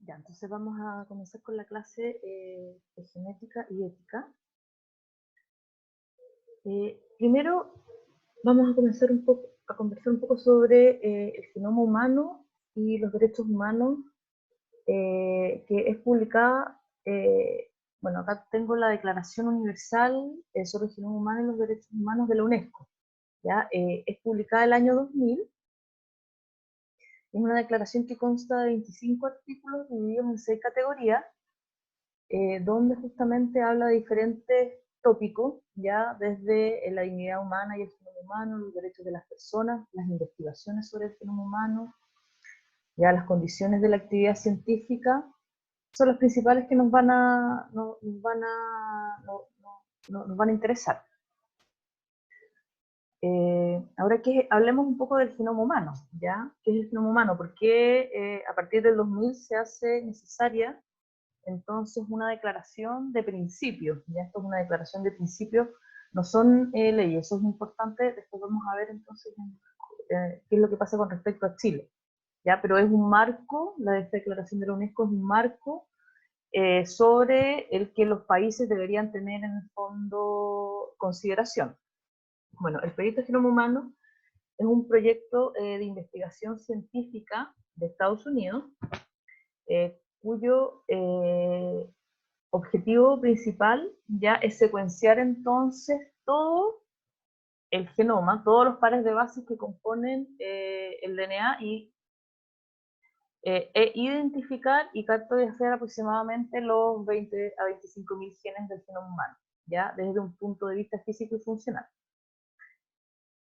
Ya, entonces vamos a comenzar con la clase de genética y ética. Primero vamos a comenzar a conversar un poco sobre el genoma humano y los derechos humanos, que es publicada, bueno, acá tengo la Declaración Universal sobre el Genoma Humano y los Derechos Humanos de la UNESCO. ¿Ya? Es publicada el año 2000. Es una declaración que consta de 25 artículos divididos en 6 categorías, donde justamente habla de diferentes tópicos, ya desde la dignidad humana y el genoma humano, los derechos de las personas, las investigaciones sobre el genoma humano, ya las condiciones de la actividad científica, son los principales que nos van a, no, nos van a interesar. Ahora que hablemos un poco del genoma humano, ¿ya? ¿Qué es el genoma humano? Porque a partir del 2000 se hace necesaria entonces una declaración de principios. Ya esto es una declaración de principios, no son leyes, eso es importante. Después vamos a ver entonces qué es lo que pasa con respecto a Chile. ¿Ya? Pero es un marco, la declaración de la UNESCO es un marco sobre el que los países deberían tener en el fondo consideración. Bueno, el proyecto Genoma Humano es un proyecto de investigación científica de Estados Unidos, cuyo objetivo principal ya es secuenciar entonces todo el genoma, todos los pares de bases que componen el DNA e identificar y cartografiar aproximadamente los 20 a 25 mil genes del genoma humano, ya desde un punto de vista físico y funcional.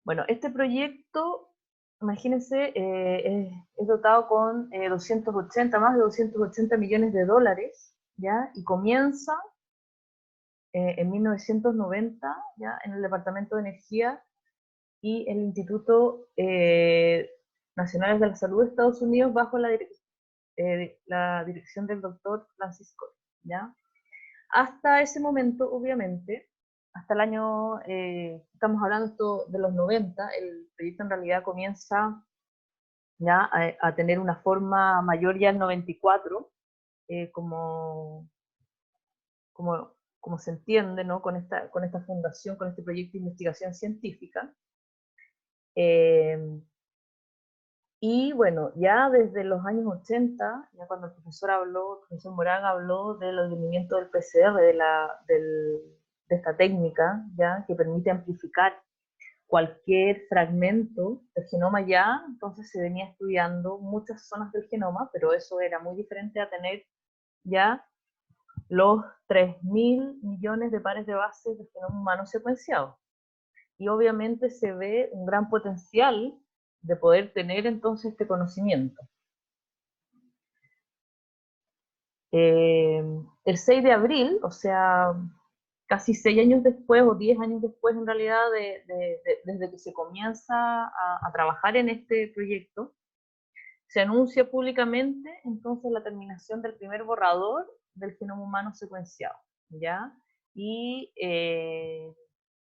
Bueno, este proyecto, imagínense, es dotado con 280, más de 280 millones de dólares, ¿ya? Y comienza en 1990, ¿ya? En el Departamento de Energía y el Instituto Nacional de la Salud de Estados Unidos bajo la dirección del doctor Francis Scott, ¿ya? Hasta ese momento, obviamente, hasta el año, estamos hablando de los 90, el proyecto en realidad comienza ya a tener una forma mayor ya en 94, como, como se entiende, ¿no? Con esta fundación, con este proyecto de investigación científica. Y bueno, ya desde los años 80, ya cuando el profesor Morán habló del advenimiento del PCR, de esta técnica, ya que permite amplificar cualquier fragmento del genoma, ya entonces se venía estudiando muchas zonas del genoma, pero eso era muy diferente a tener ya los 3.000 millones de pares de bases del genoma humano secuenciados. Y obviamente se ve un gran potencial de poder tener entonces este conocimiento. El 6 de abril, o sea, casi 6 años después, o 10 años después en realidad, desde que se comienza a trabajar en este proyecto, se anuncia públicamente entonces la terminación del primer borrador del genoma humano secuenciado, ¿ya? Y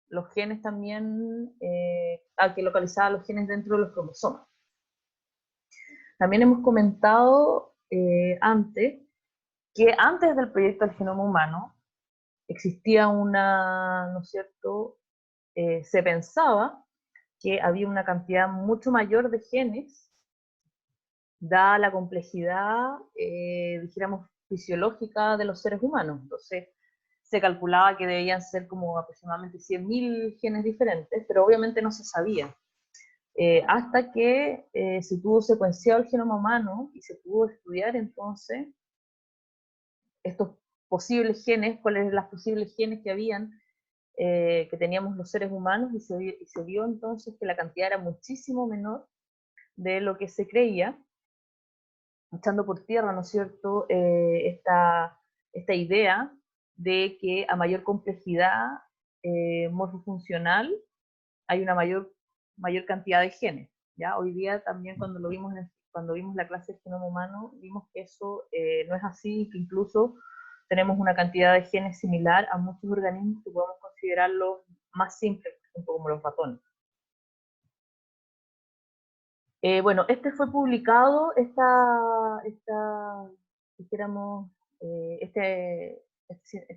los genes también, que localizaba los genes dentro de los cromosomas. También hemos comentado antes que antes del proyecto del genoma humano existía una, ¿no es cierto? Se pensaba que había una cantidad mucho mayor de genes, dada la complejidad, dijéramos, fisiológica de los seres humanos. Entonces, se calculaba que debían ser como aproximadamente 100.000 genes diferentes, pero obviamente no se sabía. Hasta que se tuvo secuenciado el genoma humano y se pudo estudiar entonces estos posibles genes, cuáles eran las posibles genes que habían, que teníamos los seres humanos, y se vio entonces que la cantidad era muchísimo menor de lo que se creía, echando por tierra, ¿no es cierto?, esta idea de que a mayor complejidad morfofuncional hay una mayor cantidad de genes. ¿Ya? Hoy día también cuando vimos la clase de genoma humano, vimos que eso no es así, que incluso tenemos una cantidad de genes similar a muchos organismos que podemos considerarlos más simples, por ejemplo, como los ratones. Bueno, este fue publicado, dijéramos, este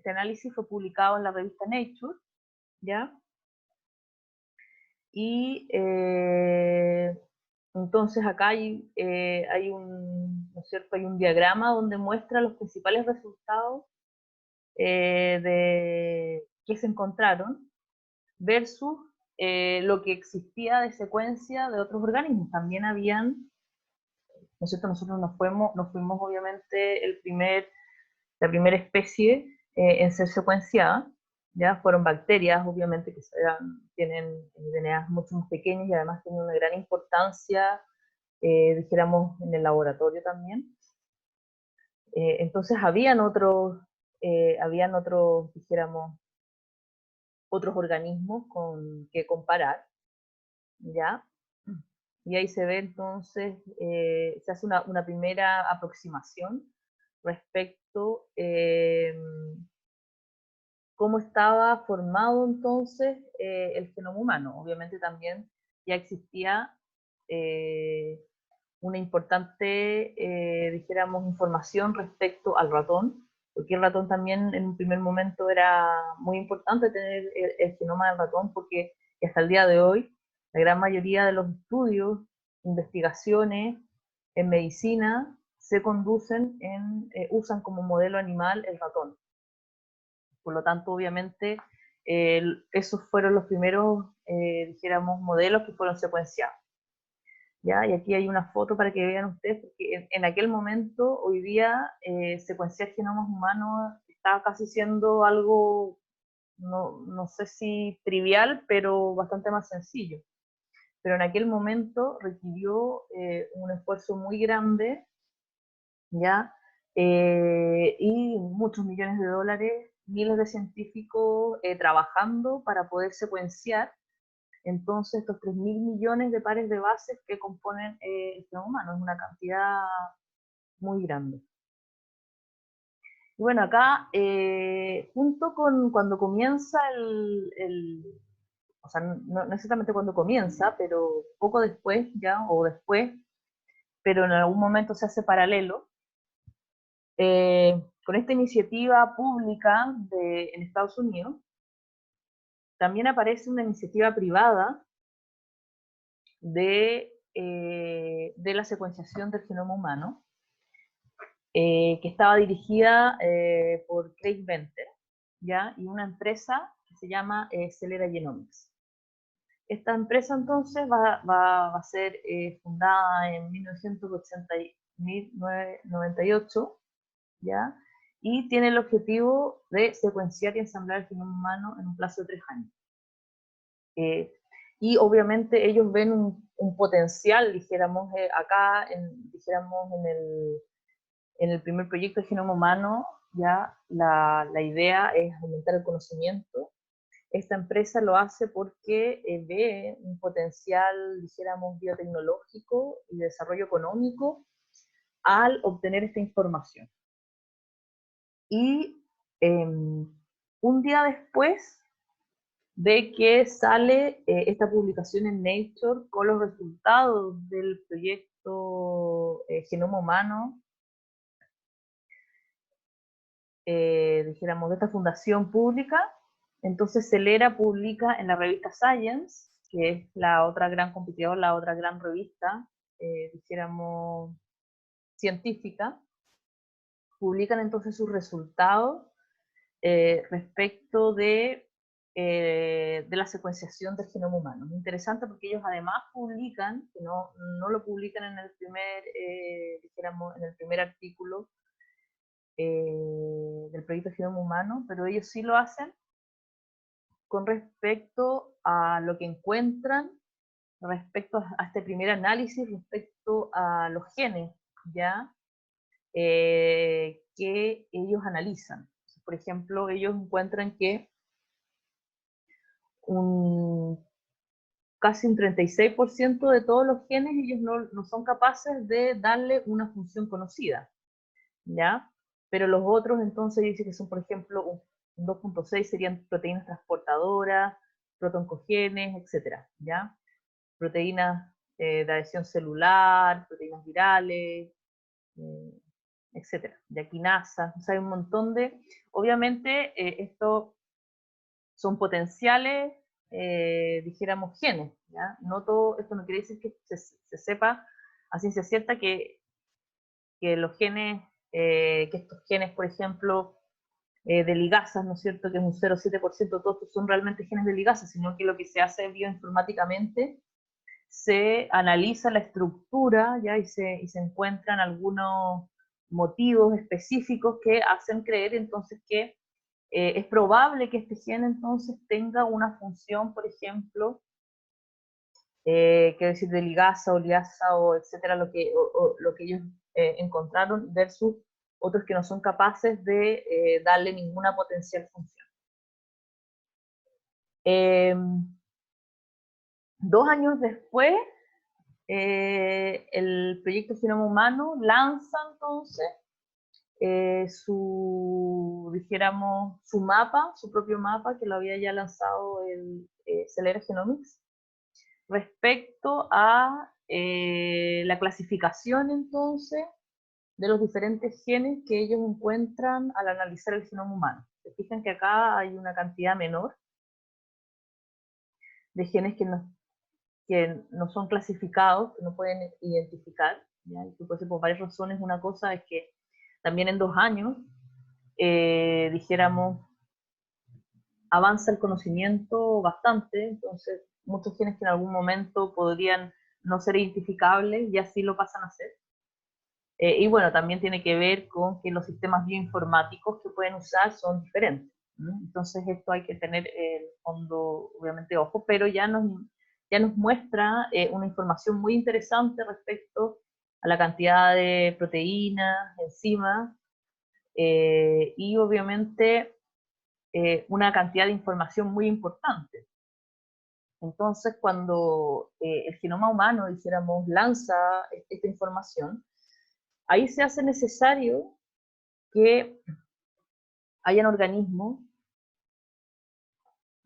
análisis fue publicado en la revista Nature, ¿ya? Y entonces acá hay ¿no es cierto? Hay un diagrama donde muestra los principales resultados de que se encontraron versus lo que existía de secuencia de otros organismos. También habían, ¿no es cierto? Nosotros nos fuimos obviamente la primera especie en ser secuenciada, ya fueron bacterias, obviamente, que tienen DNA mucho más pequeños y además tienen una gran importancia, dijéramos, en el laboratorio también. Entonces habían otros, dijéramos, otros organismos con que comparar, ¿ya? Y ahí se ve entonces, se hace una primera aproximación respecto cómo estaba formado entonces el genoma humano. Obviamente también ya existía una importante, dijéramos, información respecto al ratón, porque el ratón también en un primer momento era muy importante tener el genoma del ratón, porque hasta el día de hoy la gran mayoría de los estudios, investigaciones en medicina se conducen usan como modelo animal el ratón. Por lo tanto, obviamente, esos fueron los primeros, dijéramos, modelos que fueron secuenciados. ¿Ya? Y aquí hay una foto para que vean ustedes, porque en aquel momento, hoy día, secuenciar genomas humanos estaba casi siendo algo, no sé si trivial, pero bastante más sencillo. Pero en aquel momento requirió un esfuerzo muy grande, ¿ya? Y muchos millones de dólares, miles de científicos trabajando para poder secuenciar entonces estos 3.000 millones de pares de bases que componen el genoma humano. Es una cantidad muy grande. Y bueno, acá, junto con cuando comienza o sea, no exactamente cuando comienza, pero poco después ya, o después, pero en algún momento se hace paralelo, con esta iniciativa pública en Estados Unidos, también aparece una iniciativa privada de la secuenciación del genoma humano, que estaba dirigida por Craig Venter, ¿ya? Y una empresa que se llama Celera Genomics. Esta empresa entonces va a ser fundada en 1998, ¿ya? Y tiene el objetivo de secuenciar y ensamblar el genoma humano en un plazo de 3 años. Y obviamente ellos ven un potencial, dijéramos, acá, dijéramos, en el primer proyecto de genoma humano, ya la idea es aumentar el conocimiento. Esta empresa lo hace porque ve un potencial, dijéramos, biotecnológico y desarrollo económico al obtener esta información. Y un día después de que sale esta publicación en Nature con los resultados del proyecto Genoma Humano, dijéramos, de esta fundación pública, entonces Celera publica en la revista Science, que es la otra gran competidora, la otra gran revista, dijéramos, científica, publican entonces sus resultados respecto de la secuenciación del genoma humano. Es interesante porque ellos además publican, que no lo publican en el primer, dijéramos, en el primer artículo del proyecto Genoma Humano, pero ellos sí lo hacen con respecto a lo que encuentran, respecto a este primer análisis, respecto a los genes, ¿ya? Que ellos analizan. Por ejemplo, ellos encuentran que casi un 36% de todos los genes ellos no son capaces de darle una función conocida, ¿ya? Pero los otros entonces dicen que son, por ejemplo, un 2.6 serían proteínas transportadoras, protoncogenes, etcétera, ¿ya? Proteínas de adhesión celular, proteínas virales, etcétera, ya quinasas, o sea, hay un montón de, obviamente, esto son potenciales, dijéramos, genes, ¿ya? No todo, esto no quiere decir que se sepa a ciencia cierta que los genes, que estos genes, por ejemplo, de ligasas, ¿no es cierto?, que es un 0,7%, todos estos son realmente genes de ligasas, sino que lo que se hace bioinformáticamente, se analiza la estructura, ¿ya? Y se encuentran algunos motivos específicos que hacen creer entonces que es probable que este gen entonces tenga una función, por ejemplo, quiero decir, de ligasa o liasa o etcétera, lo que ellos encontraron versus otros que no son capaces de darle ninguna potencial función. 2 años después, el proyecto Genoma Humano lanza entonces dijéramos, su mapa, su propio mapa, que lo había ya lanzado el Celera Genomics, respecto a la clasificación entonces de los diferentes genes que ellos encuentran al analizar el genoma humano. Se fijan que acá hay una cantidad menor de genes que no son clasificados, que no pueden identificar, ¿ya? Y que puede ser por varias razones. Una cosa es que también en 2 años, dijéramos, avanza el conocimiento bastante, entonces muchos genes que en algún momento podrían no ser identificables, ya sí lo pasan a ser. Y bueno, también tiene que ver con que los sistemas bioinformáticos que pueden usar son diferentes. Entonces esto hay que tener en fondo, obviamente, ojo, pero ya nos muestra una información muy interesante respecto a la cantidad de proteínas, enzimas, y obviamente una cantidad de información muy importante. Entonces, cuando el genoma humano, dijéramos, lanza esta información, ahí se hace necesario que hayan organismos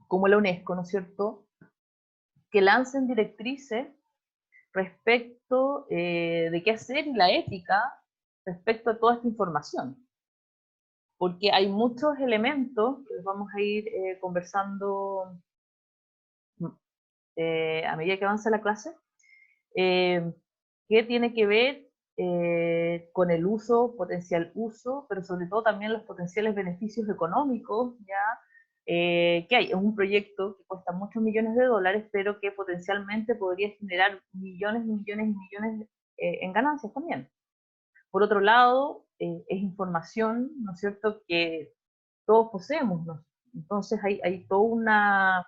como la UNESCO, ¿no es cierto?, que lancen directrices respecto de qué hacer y la ética respecto a toda esta información. Porque hay muchos elementos que los vamos a ir conversando a medida que avanza la clase, que tiene que ver con el uso, potencial uso, pero sobre todo también los potenciales beneficios económicos, ¿ya? Que hay. Es un proyecto que cuesta muchos millones de dólares, pero que potencialmente podría generar millones y millones y millones en ganancias también. Por otro lado, es información, ¿no es cierto?, que todos poseemos, ¿no? Entonces hay toda una,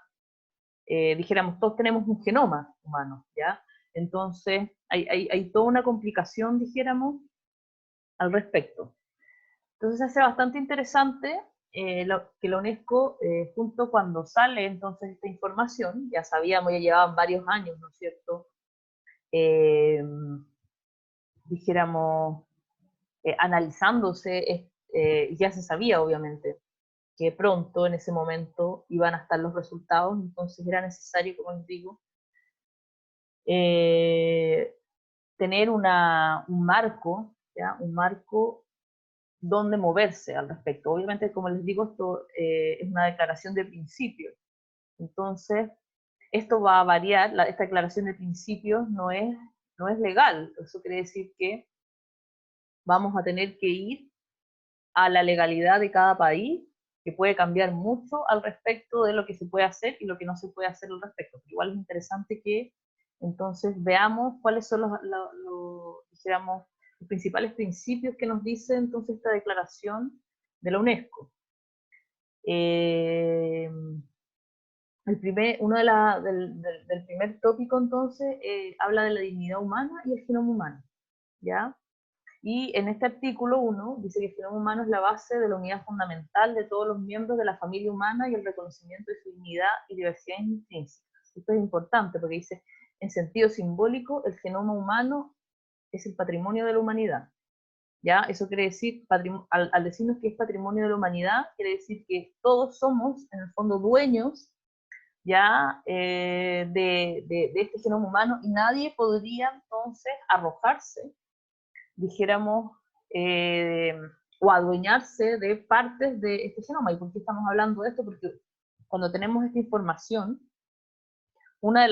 dijéramos, todos tenemos un genoma humano, ¿ya? Entonces, hay toda una complicación, dijéramos, al respecto. Entonces, se hace bastante interesante que la UNESCO, junto cuando sale entonces esta información, ya sabíamos, ya llevaban varios años, ¿no es cierto?, dijéramos, analizándose, ya se sabía, obviamente, que pronto, en ese momento, iban a estar los resultados, entonces era necesario, como les digo, tener un marco, ¿ya? Un marco donde moverse al respecto. Obviamente, como les digo, esto es una declaración de principios. Entonces, esto va a variar, esta declaración de principios no es legal. Eso quiere decir que vamos a tener que ir a la legalidad de cada país, que puede cambiar mucho al respecto de lo que se puede hacer y lo que no se puede hacer al respecto. Pero igual es interesante que entonces veamos cuáles son dijéramos, los principales principios que nos dice entonces esta declaración de la UNESCO. Uno del primer tópico entonces habla de la dignidad humana y el genoma humano, ¿ya? Y en este artículo 1 dice que el genoma humano es la base de la unidad fundamental de todos los miembros de la familia humana y el reconocimiento de su dignidad y diversidad intrínseca. Esto es importante porque dice, en sentido simbólico, el genoma humano es el patrimonio de la humanidad. ¿Ya? Eso quiere decir, al decirnos que es patrimonio de la humanidad, quiere decir que todos somos, en el fondo, dueños, ¿ya? De este genoma humano, y nadie podría entonces arrojarse, dijéramos, o adueñarse de partes de este genoma. ¿Y por qué estamos hablando de esto? Porque cuando tenemos esta información, una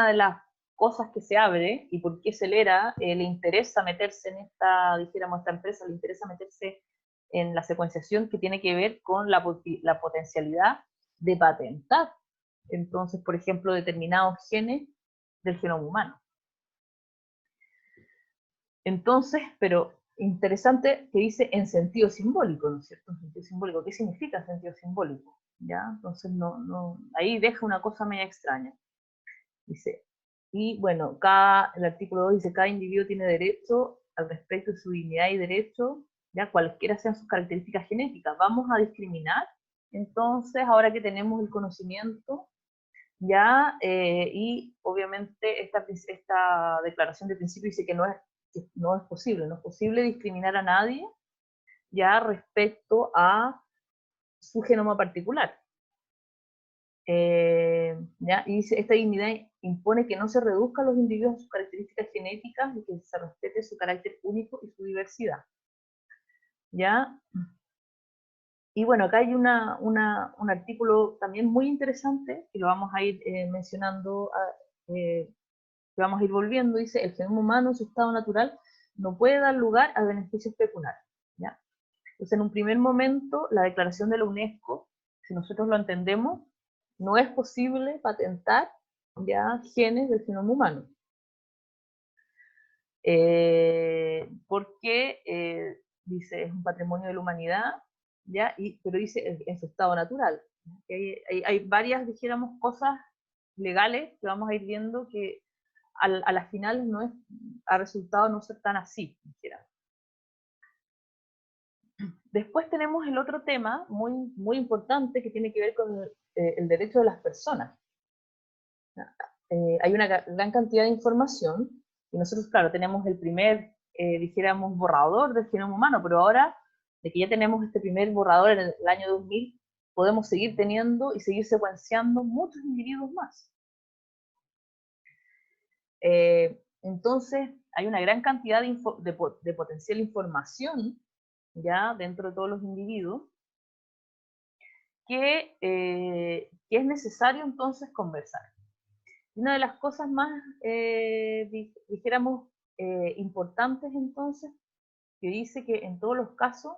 de las cosas que se abre y por qué Celera le interesa meterse en esta, dijéramos, esta empresa le interesa meterse en la secuenciación que tiene que ver con la potencialidad de patentar, entonces, por ejemplo, determinados genes del genoma humano. Entonces, pero interesante que dice en sentido simbólico, ¿no es cierto? En sentido simbólico. ¿Qué significa sentido simbólico? ¿Ya? Entonces, ahí deja una cosa media extraña. Dice, y bueno, el artículo 2 dice, cada individuo tiene derecho al respeto de su dignidad y derecho, ya cualquiera sean sus características genéticas. Vamos a discriminar, entonces, ahora que tenemos el conocimiento, ya, y obviamente esta declaración de principio dice que no es posible discriminar a nadie, ya respecto a su genoma particular. ¿Ya? Y dice, esta dignidad impone que no se reduzca a los individuos a sus características genéticas y que se respete su carácter único y su diversidad. ¿Ya? Y bueno, acá hay un artículo también muy interesante, que lo vamos a ir mencionando, que vamos a ir volviendo, dice, el genoma humano en su estado natural no puede dar lugar a beneficios pecuniarios. ¿Ya? Entonces, en un primer momento, la declaración de la UNESCO, si nosotros lo entendemos, no es posible patentar ya genes del genoma humano. Porque, dice, es un patrimonio de la humanidad, ¿ya? Pero dice en su estado natural. Hay varias, dijéramos, cosas legales que vamos a ir viendo que a las finales ha resultado no ser tan así, dijéramos. Después tenemos el otro tema muy, muy importante que tiene que ver con el derecho de las personas. Hay una gran cantidad de información y nosotros, claro, tenemos el primer, dijéramos, borrador del genoma humano, pero ahora, de que ya tenemos este primer borrador en el año 2000, podemos seguir teniendo y seguir secuenciando muchos individuos más. Entonces, hay una gran cantidad de potencial información ya dentro de todos los individuos que es necesario entonces conversar. Una de las cosas más, dijéramos, importantes entonces, que dice que en todos los casos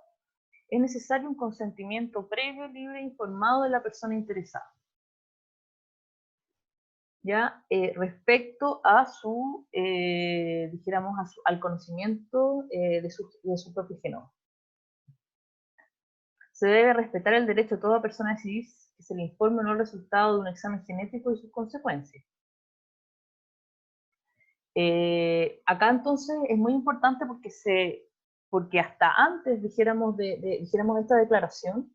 es necesario un consentimiento previo, libre e informado de la persona interesada. ¿Ya? Respecto a su, dijéramos, al conocimiento de su propio genoma. Se debe respetar el derecho de toda persona a decidir que se le informe o no el resultado de un examen genético y sus consecuencias. Acá entonces es muy importante porque hasta antes, dijéramos, dijéramos esta declaración,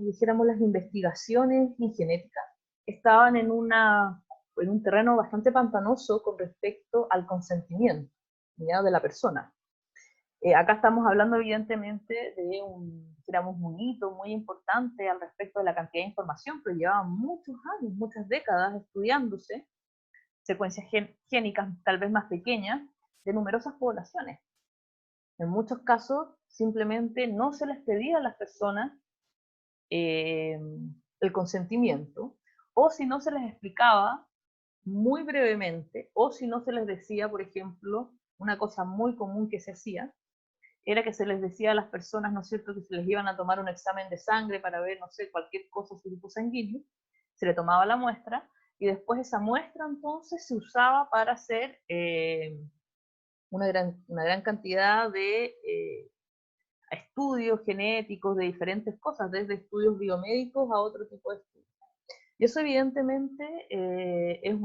dijéramos, las investigaciones en genética estaban en un terreno bastante pantanoso con respecto al consentimiento, ¿ya? De la persona. Acá estamos hablando evidentemente de dijéramos, un hito muy importante al respecto de la cantidad de información, pero llevaban muchos años, muchas décadas estudiándose secuencias génicas tal vez más pequeñas de numerosas poblaciones. En muchos casos simplemente no se les pedía a las personas el consentimiento, o si no se les explicaba muy brevemente, o si no se les decía, por ejemplo, una cosa muy común que se hacía, era que se les decía a las personas, ¿no es cierto?, que se les iban a tomar un examen de sangre para ver, no sé, cualquier cosa, su tipo sanguíneo, se le tomaba la muestra, y después esa muestra entonces se usaba para hacer una gran cantidad de estudios genéticos de diferentes cosas, desde estudios biomédicos a otro tipo de estudios. Y eso evidentemente es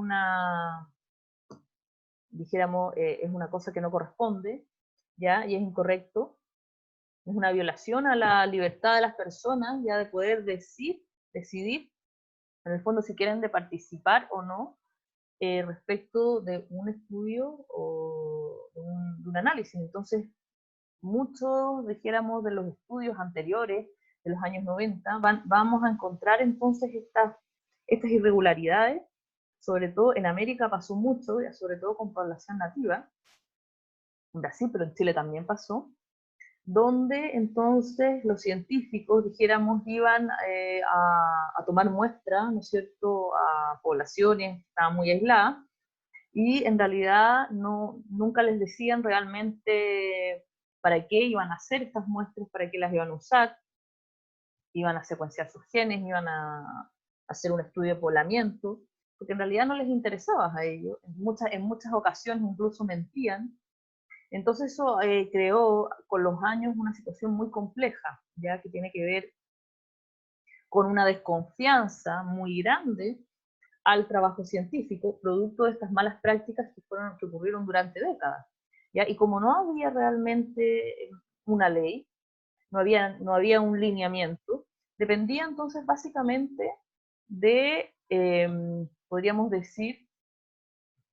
dijéramos, es una cosa que no corresponde, ¿ya? Y es incorrecto, es una violación a la libertad de las personas, ya de poder decidir, en el fondo, si quieren de participar o no, respecto de un estudio o de un análisis. Entonces, muchos, dijéramos, de los estudios anteriores, de los años 90, vamos a encontrar entonces estas irregularidades, sobre todo en América pasó mucho, sobre todo con población nativa, en Brasil, pero en Chile también pasó, donde entonces los científicos, dijéramos, iban a tomar muestras, ¿no es cierto?, a poblaciones que estaban muy aisladas, y en realidad nunca les decían realmente para qué iban a hacer estas muestras, para qué las iban a usar, iban a secuenciar sus genes, iban a hacer un estudio de poblamiento, porque en realidad no les interesaba a ellos, en muchas ocasiones incluso mentían. Entonces eso creó con los años una situación muy compleja, ya que tiene que ver con una desconfianza muy grande al trabajo científico, producto de estas malas prácticas que ocurrieron durante décadas. ¿Ya? Y como no había realmente una ley, no había un lineamiento, dependía entonces básicamente de, podríamos decir,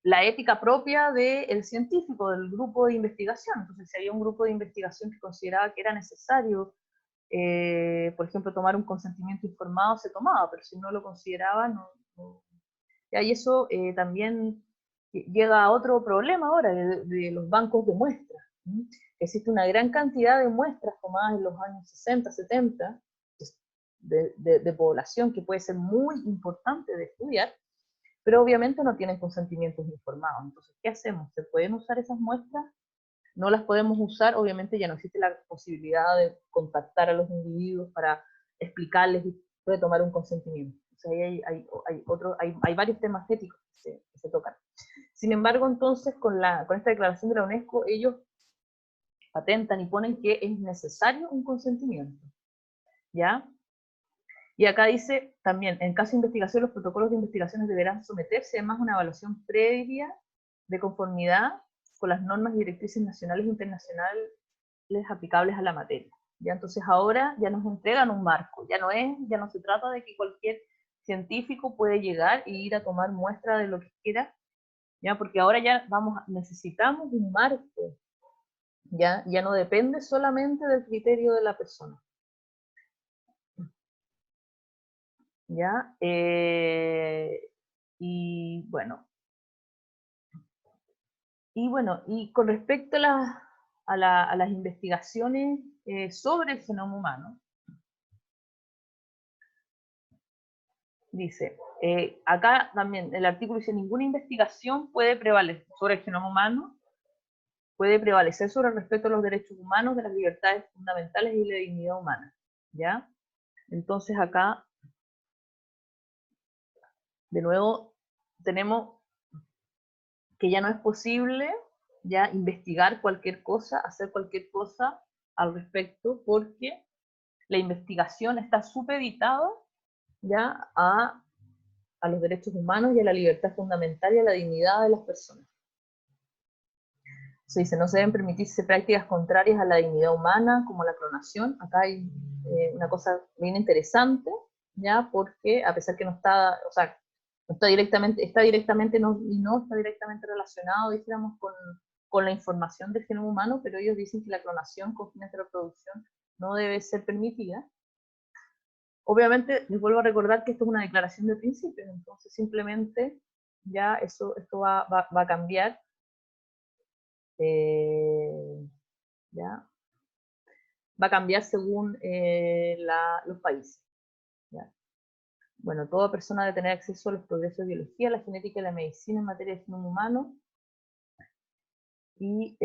la ética propia del científico, del grupo de investigación. Entonces, si había un grupo de investigación que consideraba que era necesario, por ejemplo, tomar un consentimiento informado, se tomaba, pero si no lo consideraba, no. Y eso también llega a otro problema ahora, de los bancos de muestras. Existe una gran cantidad de muestras tomadas en los años 60, 70, de población que puede ser muy importante de estudiar, pero obviamente no tienen consentimientos informados. Entonces, ¿qué hacemos? ¿Se pueden usar esas muestras? No las podemos usar, obviamente ya no existe la posibilidad de contactar a los individuos para explicarles y puede tomar un consentimiento. O sea, ahí hay varios temas éticos que se tocan. Sin embargo, entonces, con esta declaración de la UNESCO, ellos patentan y ponen que es necesario un consentimiento, ¿ya? Y acá dice también, en caso de investigación, los protocolos de investigaciones deberán someterse además a una evaluación previa de conformidad con las normas y directrices nacionales e internacionales aplicables a la materia. ¿Ya? Entonces ahora ya nos entregan un marco, ya no se trata de que cualquier científico puede llegar e ir a tomar muestra de lo que quiera, ¿ya? Porque ahora ya necesitamos un marco, ya no depende solamente del criterio de la persona. ¿Ya? Y bueno, y con respecto a las investigaciones sobre el genoma humano, dice, acá también el artículo dice, ninguna investigación puede prevalecer sobre el genoma humano, puede prevalecer sobre el respeto a los derechos humanos, de las libertades fundamentales y la dignidad humana. ¿Ya? Entonces acá, de nuevo, tenemos que ya no es posible ya investigar cualquier cosa, hacer cualquier cosa al respecto, porque la investigación está supeditada ya a los derechos humanos y a la libertad fundamental y a la dignidad de las personas. Se dice, no se deben permitirse prácticas contrarias a la dignidad humana, como la clonación. Acá hay una cosa bien interesante, ya, porque a pesar que no está, o sea, no está directamente, está directamente, no está directamente relacionado, dijéramos, con la información del genoma humano, pero ellos dicen que la clonación con fines de reproducción no debe ser permitida. Obviamente, les vuelvo a recordar que esto es una declaración de principios, entonces simplemente ya esto va a cambiar. ¿Ya? Va a cambiar según los países. ¿Ya? Bueno, toda persona debe tener acceso a los progresos de biología, la genética y la medicina en materia de genoma humano. Y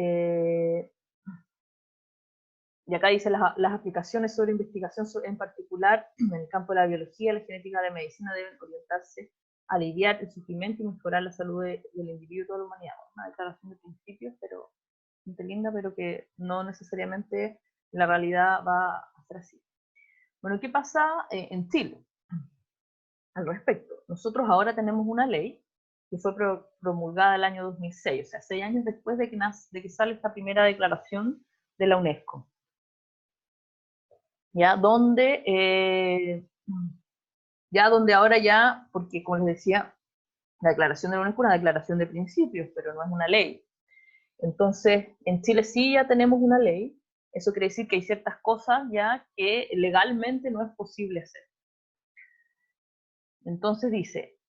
acá dice las aplicaciones sobre investigación en particular en el campo de la biología, la genética y la medicina deben orientarse a aliviar el sufrimiento y mejorar la salud del individuo y toda la humanidad. Una declaración de principios, pero muy linda, pero que no necesariamente en la realidad va a ser así. Bueno, ¿qué pasa en Chile al respecto? Nosotros ahora tenemos una ley que fue promulgada el año 2006, o sea, 6 años después de que sale esta primera declaración de la UNESCO. ¿Ya? Donde ahora ya, porque como les decía, la declaración de la UNESCO es una declaración de principios, pero no es una ley. Entonces, en Chile sí ya tenemos una ley, eso quiere decir que hay ciertas cosas ya que legalmente no es posible hacer. Entonces dice,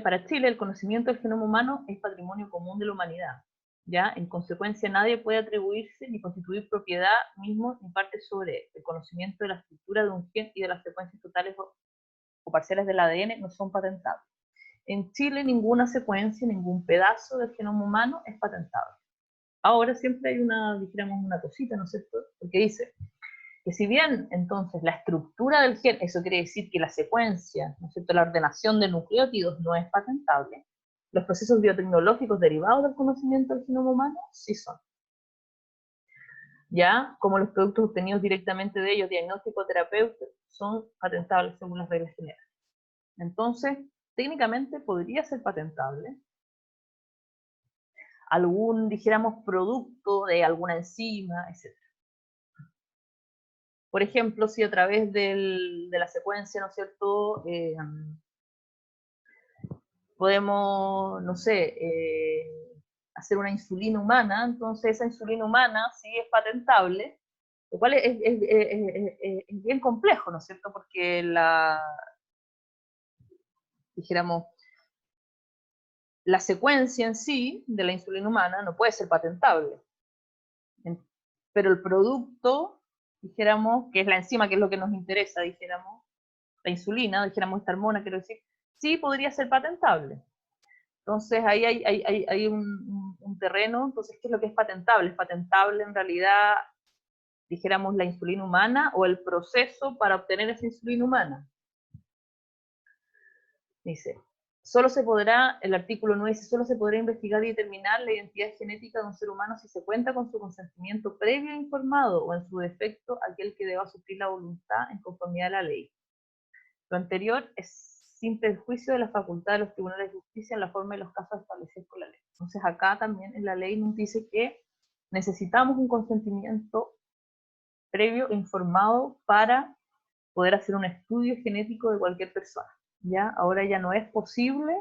para Chile el conocimiento del genoma humano es patrimonio común de la humanidad. ¿ya? En consecuencia, nadie puede atribuirse ni constituir propiedad mismo ni parte sobre él. El conocimiento de la estructura de un gen y de las secuencias totales o parciales del ADN no son patentables. En Chile ninguna secuencia, ningún pedazo del genoma humano es patentable. Ahora siempre hay dijéramos, una cosita, ¿no es cierto? Porque dice que si bien entonces la estructura del gen, eso quiere decir que la secuencia, ¿no es cierto?, la ordenación de nucleótidos no es patentable, los procesos biotecnológicos derivados del conocimiento del genoma humano sí son. Ya, como los productos obtenidos directamente de ellos, diagnóstico terapéutico, son patentables según las reglas generales. Entonces, técnicamente podría ser patentable algún, dijéramos, producto de alguna enzima, etc. Por ejemplo, si a través de la secuencia, ¿no es cierto?, podemos, no sé, hacer una insulina humana, entonces esa insulina humana sí es patentable, lo cual es bien complejo, ¿no es cierto?, porque dijéramos, la secuencia en sí de la insulina humana no puede ser patentable, pero el producto, dijéramos, que es la enzima, que es lo que nos interesa, dijéramos, la insulina, dijéramos esta hormona, quiero decir, sí podría ser patentable. Entonces ahí hay un terreno. Entonces, ¿qué es lo que es patentable? Es patentable en realidad, dijéramos, la insulina humana o el proceso para obtener esa insulina humana. Dice, el artículo 9 dice, solo se podrá investigar y determinar la identidad genética de un ser humano si se cuenta con su consentimiento previo e informado, o en su defecto, aquel que deba suplir la voluntad en conformidad a la ley. Lo anterior es sin perjuicio de la facultad de los tribunales de justicia en la forma de los casos establecidos por la ley. Entonces acá también en la ley nos dice que necesitamos un consentimiento previo e informado para poder hacer un estudio genético de cualquier persona. ¿Ya? Ahora ya no es posible,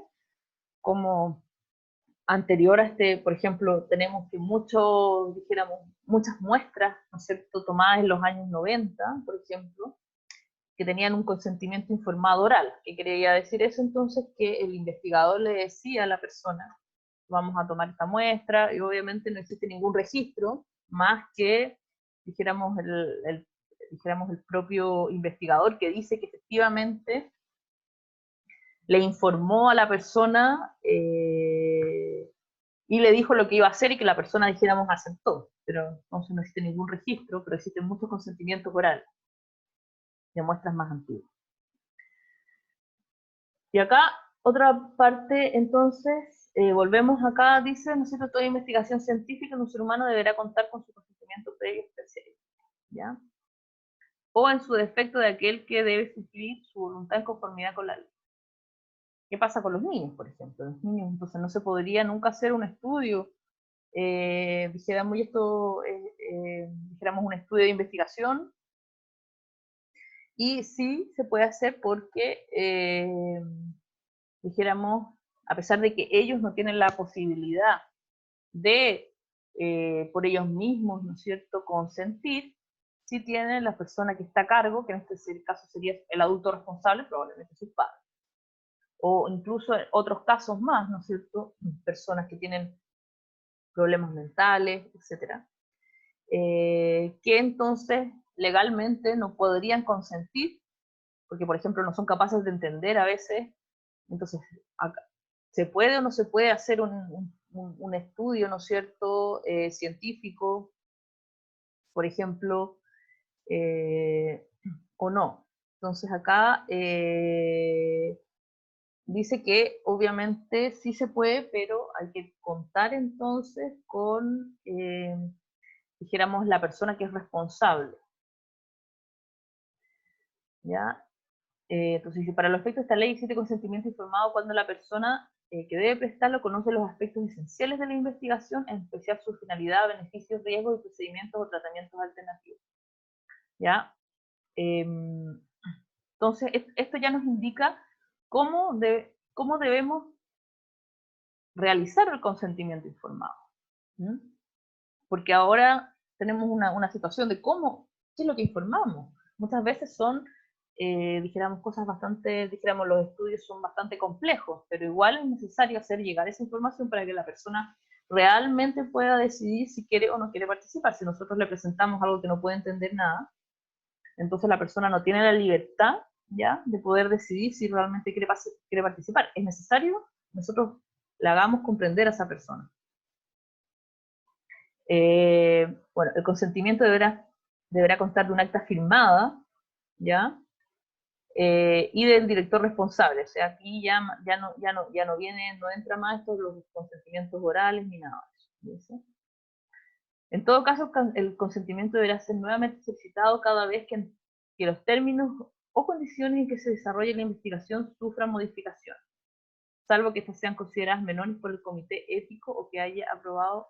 como anterior a por ejemplo, tenemos que dijéramos, muchas muestras, ¿no es cierto?, tomadas en los años 90, por ejemplo, que tenían un consentimiento informado oral. ¿Qué quería decir eso? Entonces, que el investigador le decía a la persona, vamos a tomar esta muestra, y obviamente no existe ningún registro, más que, dijéramos, el propio investigador que dice que efectivamente le informó a la persona y le dijo lo que iba a hacer y que la persona, dijéramos, aceptó. Pero entonces no existe ningún registro, pero existen muchos consentimientos orales de muestras más antiguas. Y acá, otra parte, entonces, volvemos acá, dice, ¿no es cierto?, toda investigación científica en un ser humano deberá contar con su consentimiento previo especial, ¿ya? O en su defecto de aquel que debe suplir su voluntad en conformidad con la ley. ¿Qué pasa con los niños, por ejemplo? Los niños, entonces, no se podría nunca hacer un estudio, dijéramos un estudio de investigación, y sí se puede hacer porque, dijéramos, a pesar de que ellos no tienen la posibilidad de, por ellos mismos, ¿no es cierto?, consentir, sí tienen la persona que está a cargo, que en este caso sería el adulto responsable, probablemente sus padres. O incluso en otros casos más, ¿no es cierto?, personas que tienen problemas mentales, etc., que entonces legalmente no podrían consentir, porque por ejemplo no son capaces de entender a veces. Entonces, ¿se puede o no se puede hacer un estudio, ¿no es cierto?, científico, por ejemplo, o no? Entonces acá dice que obviamente sí se puede, pero hay que contar entonces con, dijéramos, la persona que es responsable. ¿Ya? Entonces, para los efectos de esta ley existe consentimiento informado cuando la persona que debe prestarlo conoce los aspectos esenciales de la investigación, en especial su finalidad, beneficios, riesgos y procedimientos o tratamientos alternativos. ¿Ya? Entonces, esto ya nos indica cómo debemos realizar el consentimiento informado. ¿Mm? Porque ahora tenemos una situación de qué es lo que informamos. Muchas veces son, dijéramos, cosas bastante, los estudios son bastante complejos, pero igual es necesario hacer llegar esa información para que la persona realmente pueda decidir si quiere o no quiere participar. Si nosotros le presentamos algo que no puede entender nada, entonces la persona no tiene la libertad, ¿ya?, de poder decidir si realmente quiere participar. Es necesario que nosotros le hagamos comprender a esa persona. Bueno, el consentimiento deberá constar de un acta firmada, ¿ya?, y del director responsable. O sea, aquí ya no viene, no entra más estos los consentimientos orales ni nada de eso, ¿sí? En todo caso, el consentimiento deberá ser nuevamente solicitado cada vez que los términos o condiciones en que se desarrolle la investigación sufran modificación, salvo que estas sean consideradas menores por el comité ético o que haya aprobado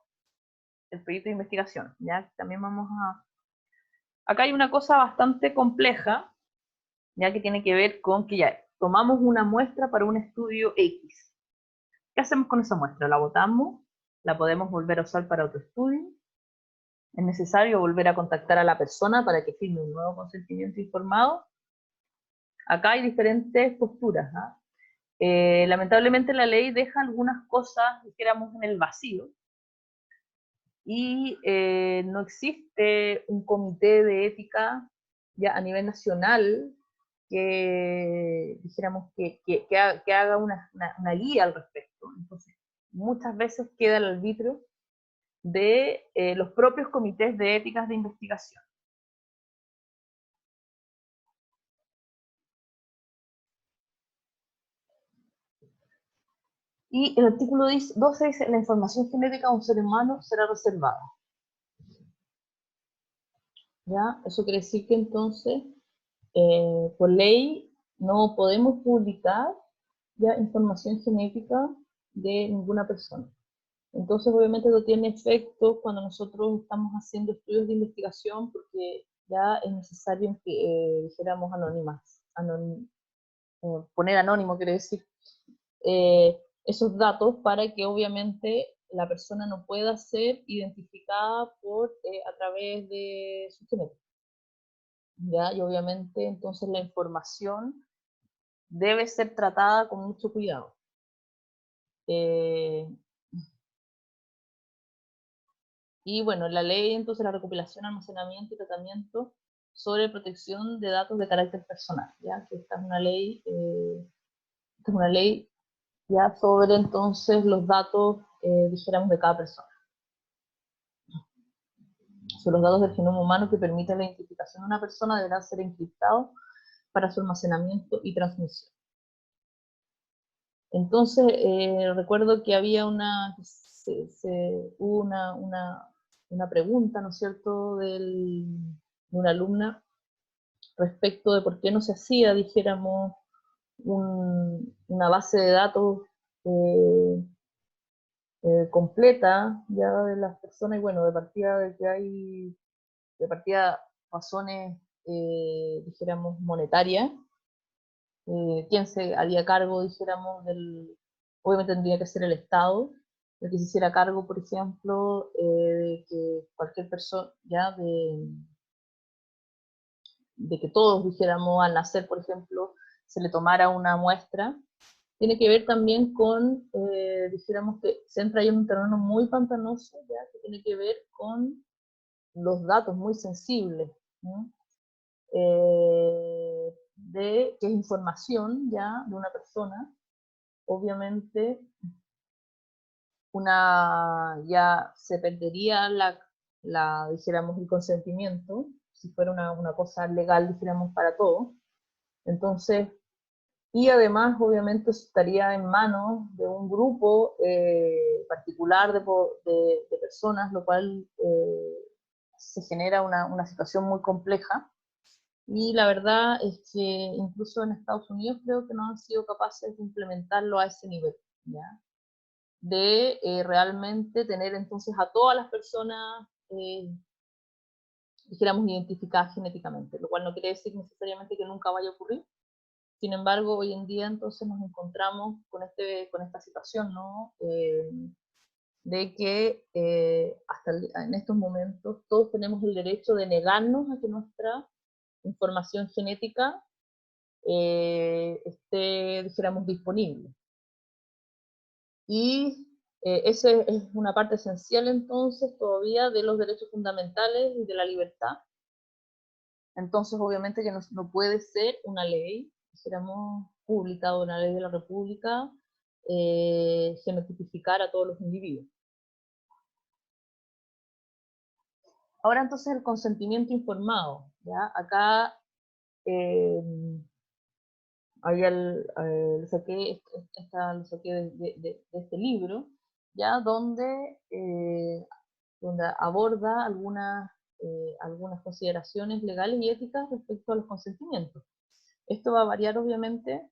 el proyecto de investigación. ¿Ya? También vamos a... Acá hay una cosa bastante compleja, ya que tiene que ver con que ya tomamos una muestra para un estudio X. ¿Qué hacemos con esa muestra? ¿La botamos? ¿La podemos volver a usar para otro estudio? ¿Es necesario volver a contactar a la persona para que firme un nuevo consentimiento informado? Acá hay diferentes posturas, ¿ah? Lamentablemente la ley deja algunas cosas, dijéramos, en el vacío, y no existe un comité de ética ya a nivel nacional que, dijéramos, que haga una guía al respecto. Entonces, muchas veces queda al arbitrio de los propios comités de éticas de investigación. Y el artículo 12 dice, la información genética de un ser humano será reservada. ¿Ya? Eso quiere decir que entonces, por ley, no podemos publicar ya información genética de ninguna persona. Entonces, obviamente, no tiene efecto cuando nosotros estamos haciendo estudios de investigación, porque ya es necesario que dijéramos poner anónimo, quiere decir, esos datos para que obviamente la persona no pueda ser identificada a través de su genética. ¿Ya? Y obviamente entonces la información debe ser tratada con mucho cuidado. Y bueno, la ley entonces la recopilación, almacenamiento y tratamiento sobre protección de datos de carácter personal, ¿ya? Que esta es una ley ya sobre entonces los datos, dijéramos, de cada persona. Sobre los datos del genoma humano que permiten la identificación de una persona deberán ser encriptados para su almacenamiento y transmisión. Entonces, recuerdo que había hubo una pregunta, ¿no es cierto?, de una alumna respecto de por qué no se hacía, dijéramos, una base de datos completa ya de las personas, y bueno, de partida razones, dijéramos, monetarias. ¿Quién se haría cargo, dijéramos, obviamente tendría que ser el Estado, el que se hiciera cargo, por ejemplo, de que cualquier persona, ya de que todos, dijéramos, al nacer, por ejemplo, se le tomara una muestra. Tiene que ver también con, dijéramos, que se entra ahí en un terreno muy pantanoso, ya, que tiene que ver con los datos muy sensibles, ¿no? Que es información ya de una persona, obviamente ya se perdería dijéramos, el consentimiento, si fuera una cosa legal, dijéramos, para todos. Entonces, y además, obviamente, estaría en manos de un grupo particular de personas, lo cual se genera una situación muy compleja. Y la verdad es que incluso en Estados Unidos creo que no han sido capaces de implementarlo a ese nivel, ¿ya? De realmente tener entonces a todas las personas, dijéramos, identificadas genéticamente, lo cual no quiere decir necesariamente que nunca vaya a ocurrir. Sin embargo, hoy en día entonces nos encontramos con esta situación, ¿no? De que en estos momentos todos tenemos el derecho de negarnos a que nuestra información genética esté, dijéramos, disponible. Y esa es una parte esencial entonces todavía de los derechos fundamentales y de la libertad. Entonces obviamente que no puede ser una ley, dijéramos, pública o una ley de la República, genotipificar a todos los individuos. Ahora entonces el consentimiento informado, ¿ya? Acá lo saqué de este libro, ¿ya? Donde aborda algunas consideraciones legales y éticas respecto a los consentimientos. Esto va a variar obviamente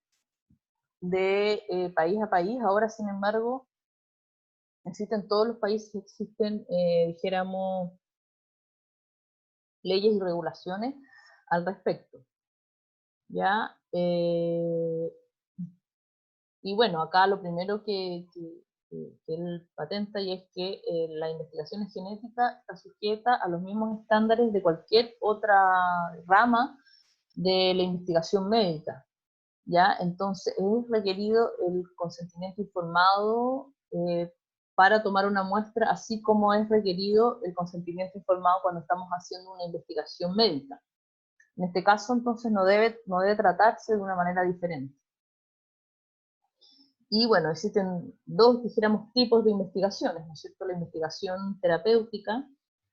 de país a país. Ahora, sin embargo, en todos los países existen, dijéramos, leyes y regulaciones al respecto. ¿Ya? Y bueno, acá lo primero que él patenta y es que la investigación genética está sujeta a los mismos estándares de cualquier otra rama de la investigación médica. ¿Ya? Entonces es requerido el consentimiento informado para tomar una muestra, así como es requerido el consentimiento informado cuando estamos haciendo una investigación médica. En este caso, entonces, no debe tratarse de una manera diferente. Y bueno, existen dos, dijéramos, tipos de investigaciones, ¿no es cierto? La investigación terapéutica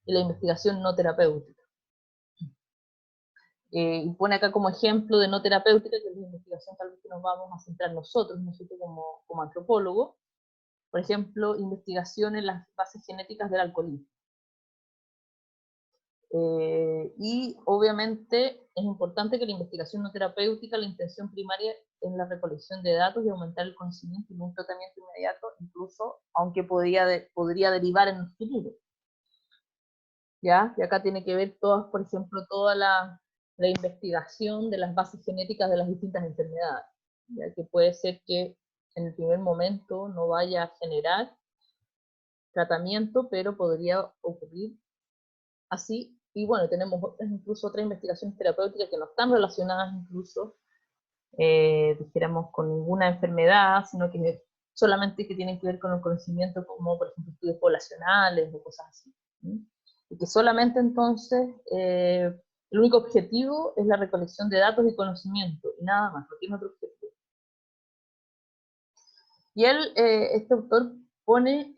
y la investigación no terapéutica. Y pone acá como ejemplo de no terapéutica, que es la investigación tal vez que nos vamos a centrar nosotros como antropólogos, por ejemplo, investigación en las bases genéticas del alcoholismo. Y obviamente es importante que la investigación no terapéutica, la intención primaria es la recolección de datos y aumentar el conocimiento y un tratamiento inmediato, incluso aunque podría derivar en el futuro. ¿Ya? Y acá tiene que ver por ejemplo, toda la investigación de las bases genéticas de las distintas enfermedades, ya que puede ser que en el primer momento no vaya a generar tratamiento, pero podría ocurrir así. Y bueno, tenemos incluso otras investigaciones terapéuticas que no están relacionadas incluso, dijéramos, con ninguna enfermedad, sino que solamente que tienen que ver con el conocimiento, como por ejemplo estudios poblacionales o cosas así. ¿Sí? Y que solamente entonces el único objetivo es la recolección de datos y conocimiento, y nada más, no tiene otro objetivo. Y este autor pone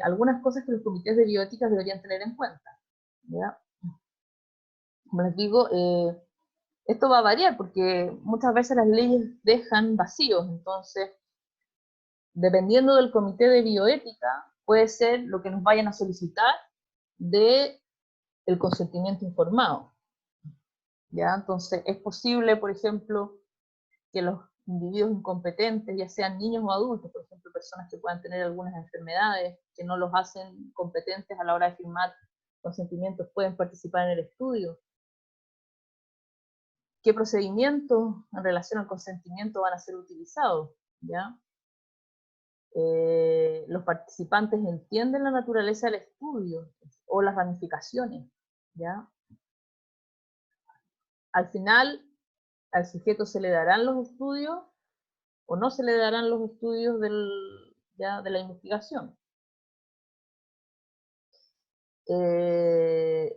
algunas cosas que los comités de bioética deberían tener en cuenta. ¿Ya? Como les digo, esto va a variar porque muchas veces las leyes dejan vacíos, entonces, dependiendo del comité de bioética, puede ser lo que nos vayan a solicitar de el consentimiento informado. ¿Ya? Entonces, es posible, por ejemplo, que los individuos incompetentes, ya sean niños o adultos, por ejemplo, personas que puedan tener algunas enfermedades que no los hacen competentes a la hora de firmar consentimientos, pueden participar en el estudio. ¿Qué procedimientos en relación al consentimiento van a ser utilizados? ¿Ya? Los participantes entienden la naturaleza del estudio o las ramificaciones. ¿Ya? Al final, al sujeto se le darán los estudios o no se le darán los estudios de la investigación.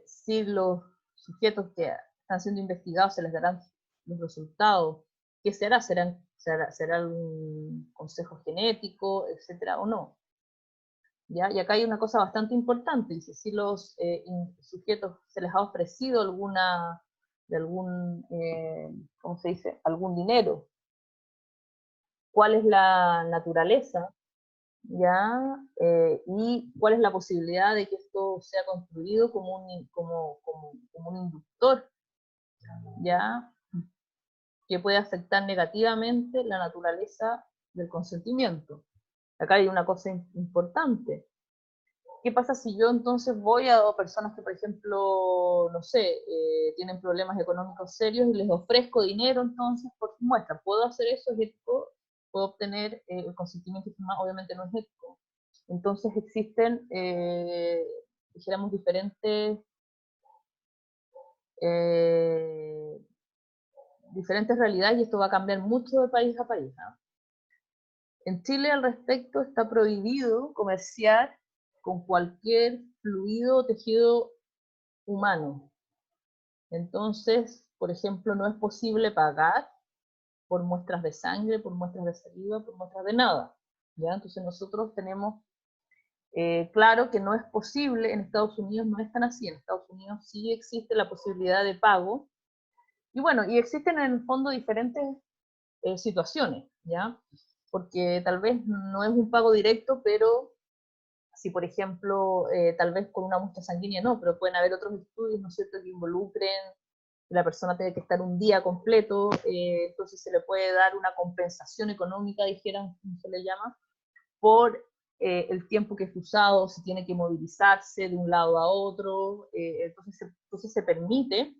Si los sujetos que están siendo investigados se les darán los resultados, ¿qué será? ¿Será un consejo genético, etcétera, o no? ¿Ya? Y acá hay una cosa bastante importante, dice, si los sujetos se les ha ofrecido ¿cómo se dice? Algún dinero, ¿cuál es la naturaleza? ¿Ya? Y cuál es la posibilidad de que esto sea construido como un inductor, ¿ya? Que puede afectar negativamente la naturaleza del consentimiento. Acá hay una cosa importante. ¿Qué pasa si yo entonces voy a personas que, por ejemplo, no sé, tienen problemas económicos serios y les ofrezco dinero entonces por su muestra? ¿Puedo hacer eso? ¿Es ético? ¿Puedo obtener el consentimiento informado? Obviamente no es ético. Entonces existen, dijéramos, diferentes realidades y esto va a cambiar mucho de país a país, ¿no? En Chile al respecto está prohibido comerciar con cualquier fluido o tejido humano. Entonces, por ejemplo, no es posible pagar por muestras de sangre, por muestras de saliva, por muestras de nada. ¿Ya? Entonces nosotros tenemos claro que no es posible, en Estados Unidos no es tan así, en Estados Unidos sí existe la posibilidad de pago, y bueno, y existen en el fondo diferentes situaciones, ¿ya? Porque tal vez no es un pago directo, pero si por ejemplo, tal vez con una muestra sanguínea no, pero pueden haber otros estudios, ¿no es cierto?, que involucren que la persona tiene que estar un día completo, entonces se le puede dar una compensación económica, dijeran, como se le llama, por el tiempo que es usado, si tiene que movilizarse de un lado a otro, entonces se permite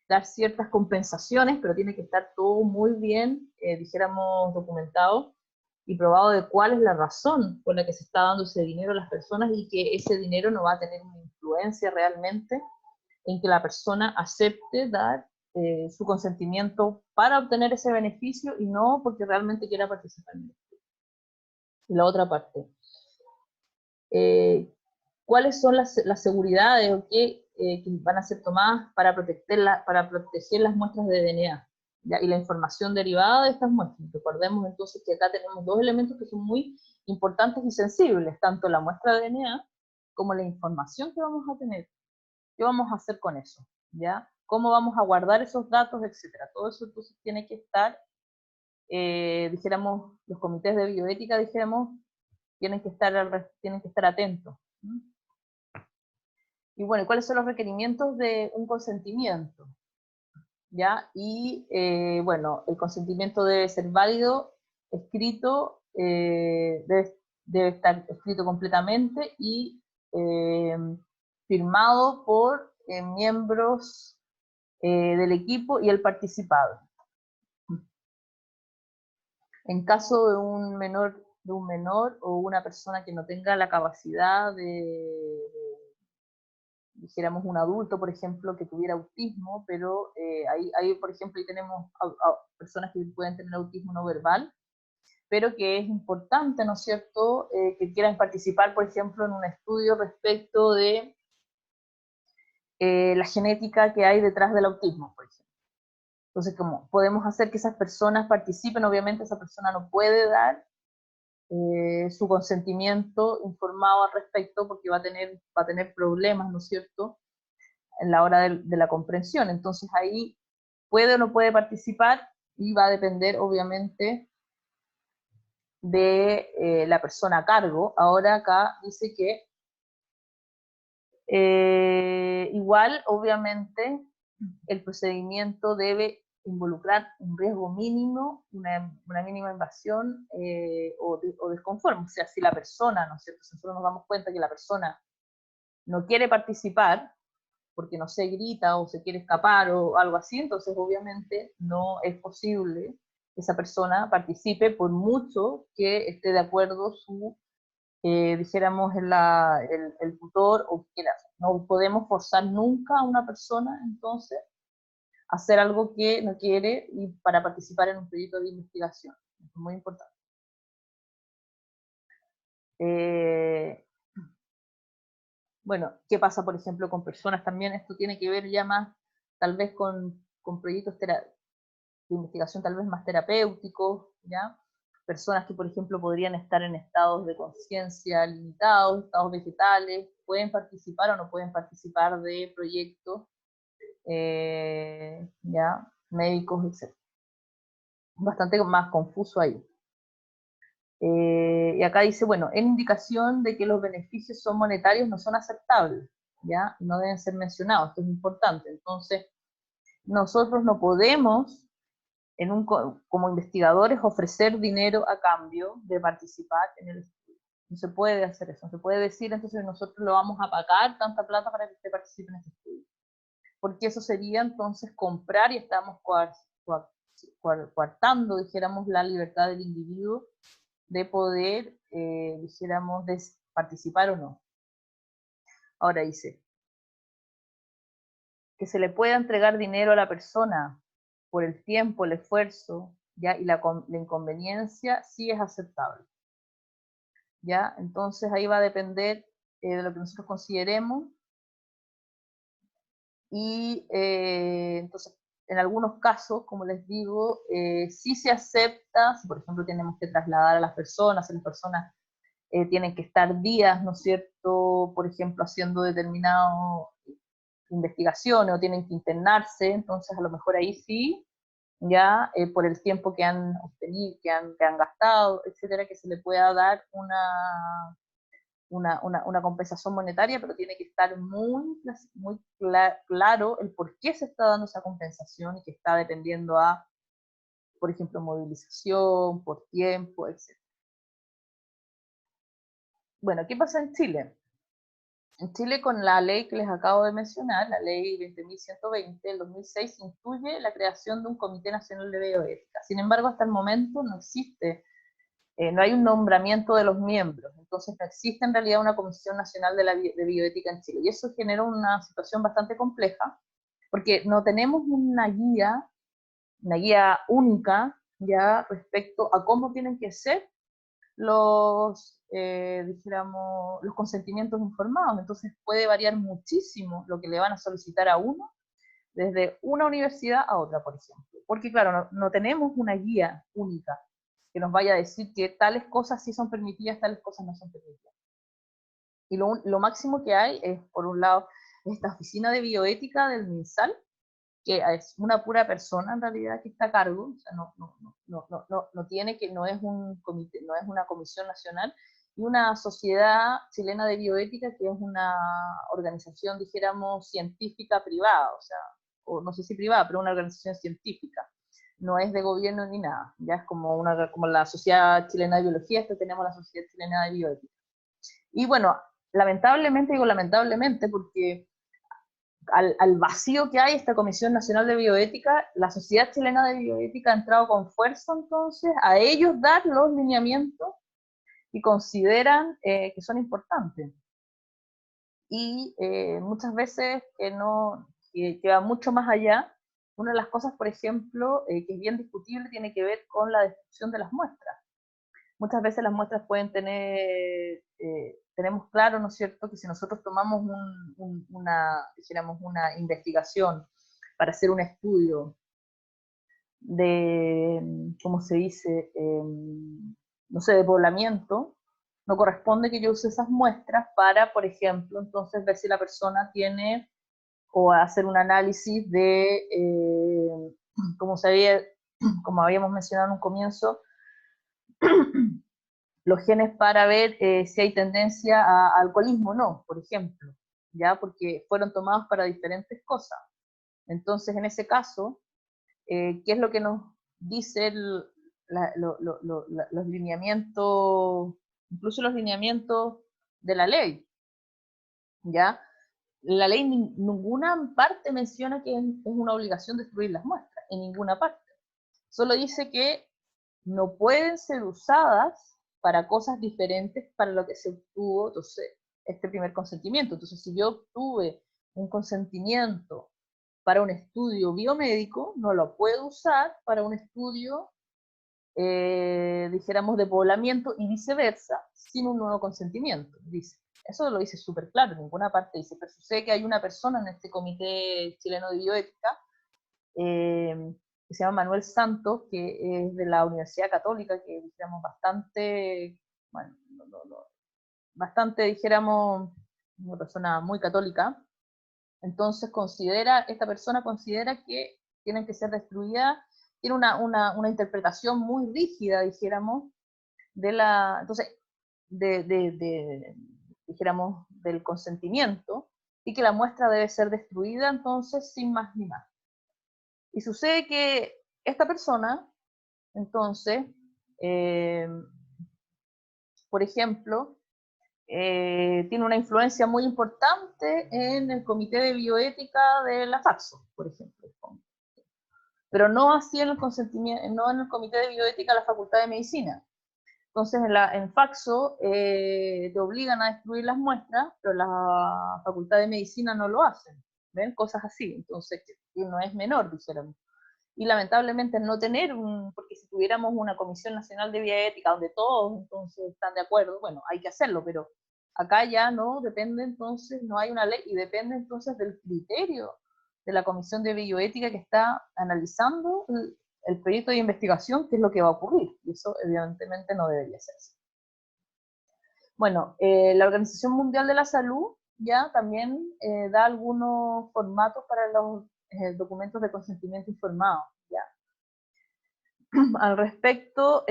dar ciertas compensaciones, pero tiene que estar todo muy bien, dijéramos, documentado y probado de cuál es la razón por la que se está dando ese dinero a las personas y que ese dinero no va a tener una influencia realmente en que la persona acepte dar su consentimiento para obtener ese beneficio y no porque realmente quiera participar en él. Y la otra parte, cuáles son las seguridades o qué que van a ser tomadas para proteger las muestras de DNA, ¿ya? Y la información derivada de estas muestras. Recordemos entonces que acá tenemos dos elementos que son muy importantes y sensibles, tanto la muestra de DNA como la información que vamos a tener. ¿Qué vamos a hacer con eso? ¿Ya? ¿Cómo vamos a guardar esos datos, etcétera? Todo eso entonces tiene que estar, dijéramos, los comités de bioética, dijéramos, tienen que estar atentos. Y bueno, ¿cuáles son los requerimientos de un consentimiento? ¿Ya? Y bueno, el consentimiento debe ser válido, escrito, debe estar escrito completamente y firmado por miembros del equipo y el participado. En caso de un menor o una persona que no tenga la capacidad dijéramos un adulto, por ejemplo, que tuviera autismo, pero ahí, por ejemplo, ahí tenemos personas que pueden tener autismo no verbal, pero que es importante, ¿no es cierto?, que quieran participar, por ejemplo, en un estudio respecto de la genética que hay detrás del autismo, por ejemplo. Entonces, como podemos hacer que esas personas participen, obviamente esa persona no puede dar su consentimiento informado al respecto porque va a tener problemas, ¿no es cierto?, en la hora de la comprensión. Entonces ahí puede o no puede participar y va a depender obviamente de la persona a cargo. Ahora acá dice que igual obviamente el procedimiento debe involucrar un riesgo mínimo, una mínima invasión o desconforme. O sea, si la persona, ¿no es cierto?, si nosotros nos damos cuenta que la persona no quiere participar, porque no se grita o se quiere escapar o algo así, entonces obviamente no es posible que esa persona participe por mucho que esté de acuerdo su, dijéramos, el tutor o quiera. No podemos forzar nunca a una persona entonces a hacer algo que no quiere y para participar en un proyecto de investigación. Es muy importante. Bueno, ¿qué pasa, por ejemplo, con personas también? Esto tiene que ver ya más, tal vez, con proyectos de investigación tal vez más terapéuticos, ¿ya? Personas que, por ejemplo, podrían estar en estados de conciencia limitados, estados vegetales, pueden participar o no pueden participar de proyectos, ¿ya? Médicos, etc. Bastante más confuso ahí. Y acá dice, bueno, en indicación de que los beneficios son monetarios no son aceptables, ¿ya? No deben ser mencionados, esto es importante. Entonces, nosotros no podemos, como investigadores, ofrecer dinero a cambio de participar en el estudio. No se puede hacer eso, no se puede decir, entonces nosotros lo vamos a pagar tanta plata para que usted participe en este estudio. Porque eso sería entonces comprar y estamos coartando, dijéramos, la libertad del individuo de poder, dijéramos, participar o no. Ahora dice, que se le pueda entregar dinero a la persona por el tiempo, el esfuerzo, ¿ya? Y la inconveniencia sí es aceptable. ¿ya? Entonces ahí va a depender de lo que nosotros consideremos, y entonces en algunos casos, como les digo, sí se acepta, si por ejemplo tenemos que trasladar a las personas, si las personas tienen que estar días, ¿no es cierto?, por ejemplo, haciendo determinadas investigaciones o tienen que internarse, entonces a lo mejor ahí sí, ya por el tiempo que han obtenido, que han gastado, etcétera, que se le pueda dar una compensación monetaria, pero tiene que estar muy claro el por qué se está dando esa compensación y que está dependiendo a, por ejemplo, movilización, por tiempo, etc. Bueno, ¿qué pasa en Chile? En Chile, con la ley que les acabo de mencionar, la ley 20.120 del 2006, incluye la creación de un Comité Nacional de Bioética. Sin embargo, hasta el momento no existe, no hay un nombramiento de los miembros, entonces no existe en realidad una Comisión Nacional de Bioética en Chile. Y eso genera una situación bastante compleja, porque no tenemos una guía única, ya respecto a cómo tienen que ser dijéramos, los consentimientos informados. Entonces puede variar muchísimo lo que le van a solicitar a uno desde una universidad a otra, por ejemplo. Porque claro, no tenemos una guía única que nos vaya a decir que tales cosas sí son permitidas, tales cosas no son permitidas. Y lo máximo que hay es, por un lado, esta oficina de bioética del MinSal, que es una pura persona en realidad que está a cargo, o sea, no tiene que, no es un comité, no es una comisión nacional, y una sociedad chilena de bioética, que es una organización, dijéramos, científica privada, o sea, o no sé si privada, pero una organización científica. No es de gobierno ni nada, ya es como la Sociedad Chilena de Biología, tenemos la Sociedad Chilena de Bioética. Y bueno, lamentablemente, digo lamentablemente, porque al vacío que hay esta Comisión Nacional de Bioética, la Sociedad Chilena de Bioética ha entrado con fuerza entonces a ellos dar los lineamientos y consideran que son importantes. Y muchas veces que va mucho más allá. Una de las cosas, por ejemplo, que es bien discutible, tiene que ver con la destrucción de las muestras. Muchas veces las muestras pueden tener, tenemos claro, ¿no es cierto?, que si nosotros tomamos dijéramos, una investigación para hacer un estudio de, ¿cómo se dice?, no sé, de poblamiento, no corresponde que yo use esas muestras para, por ejemplo, entonces ver si la persona tiene, o hacer un análisis de, como habíamos mencionado en un comienzo, los genes para ver si hay tendencia a alcoholismo o no, por ejemplo, ¿ya? Porque fueron tomados para diferentes cosas. Entonces, en ese caso, ¿qué es lo que nos dice los lineamientos, incluso los lineamientos de la ley? ¿Ya? La ley en ninguna parte menciona que es una obligación destruir las muestras, en ninguna parte. Solo dice que no pueden ser usadas para cosas diferentes para lo que se obtuvo, entonces, este primer consentimiento. Entonces, si yo obtuve un consentimiento para un estudio biomédico, no lo puedo usar para un estudio, dijéramos, de poblamiento, y viceversa, sin un nuevo consentimiento, dice. Eso lo dice súper claro, en ninguna parte dice, pero sucede que hay una persona en este Comité Chileno de Bioética, que se llama Manuel Santos, que es de la Universidad Católica, que dijéramos bastante, bueno, bastante, dijéramos, una persona muy católica. Entonces esta persona considera que tienen que ser destruidas, tiene una interpretación muy rígida, dijéramos, entonces, dijéramos, del consentimiento, y que la muestra debe ser destruida, entonces, sin más ni más. Y sucede que esta persona, entonces, por ejemplo, tiene una influencia muy importante en el Comité de Bioética de la FACSO, por ejemplo. Pero no así en el consentimiento, no en el Comité de Bioética de la Facultad de Medicina. Entonces, en FACSO te obligan a destruir las muestras, pero la Facultad de Medicina no lo hacen. ¿Ven? Cosas así. Entonces, que no es menor, dijéramos. y lamentablemente no tener porque si tuviéramos una Comisión Nacional de Bioética donde todos entonces están de acuerdo, bueno, hay que hacerlo, pero acá ya no, depende entonces, no hay una ley, y depende entonces del criterio de la Comisión de Bioética que está analizando el proyecto de investigación, qué es lo que va a ocurrir, y eso evidentemente no debería ser así. Bueno, la Organización Mundial de la Salud ya también da algunos formatos para los documentos de consentimiento informado, ¿ya? Al respecto,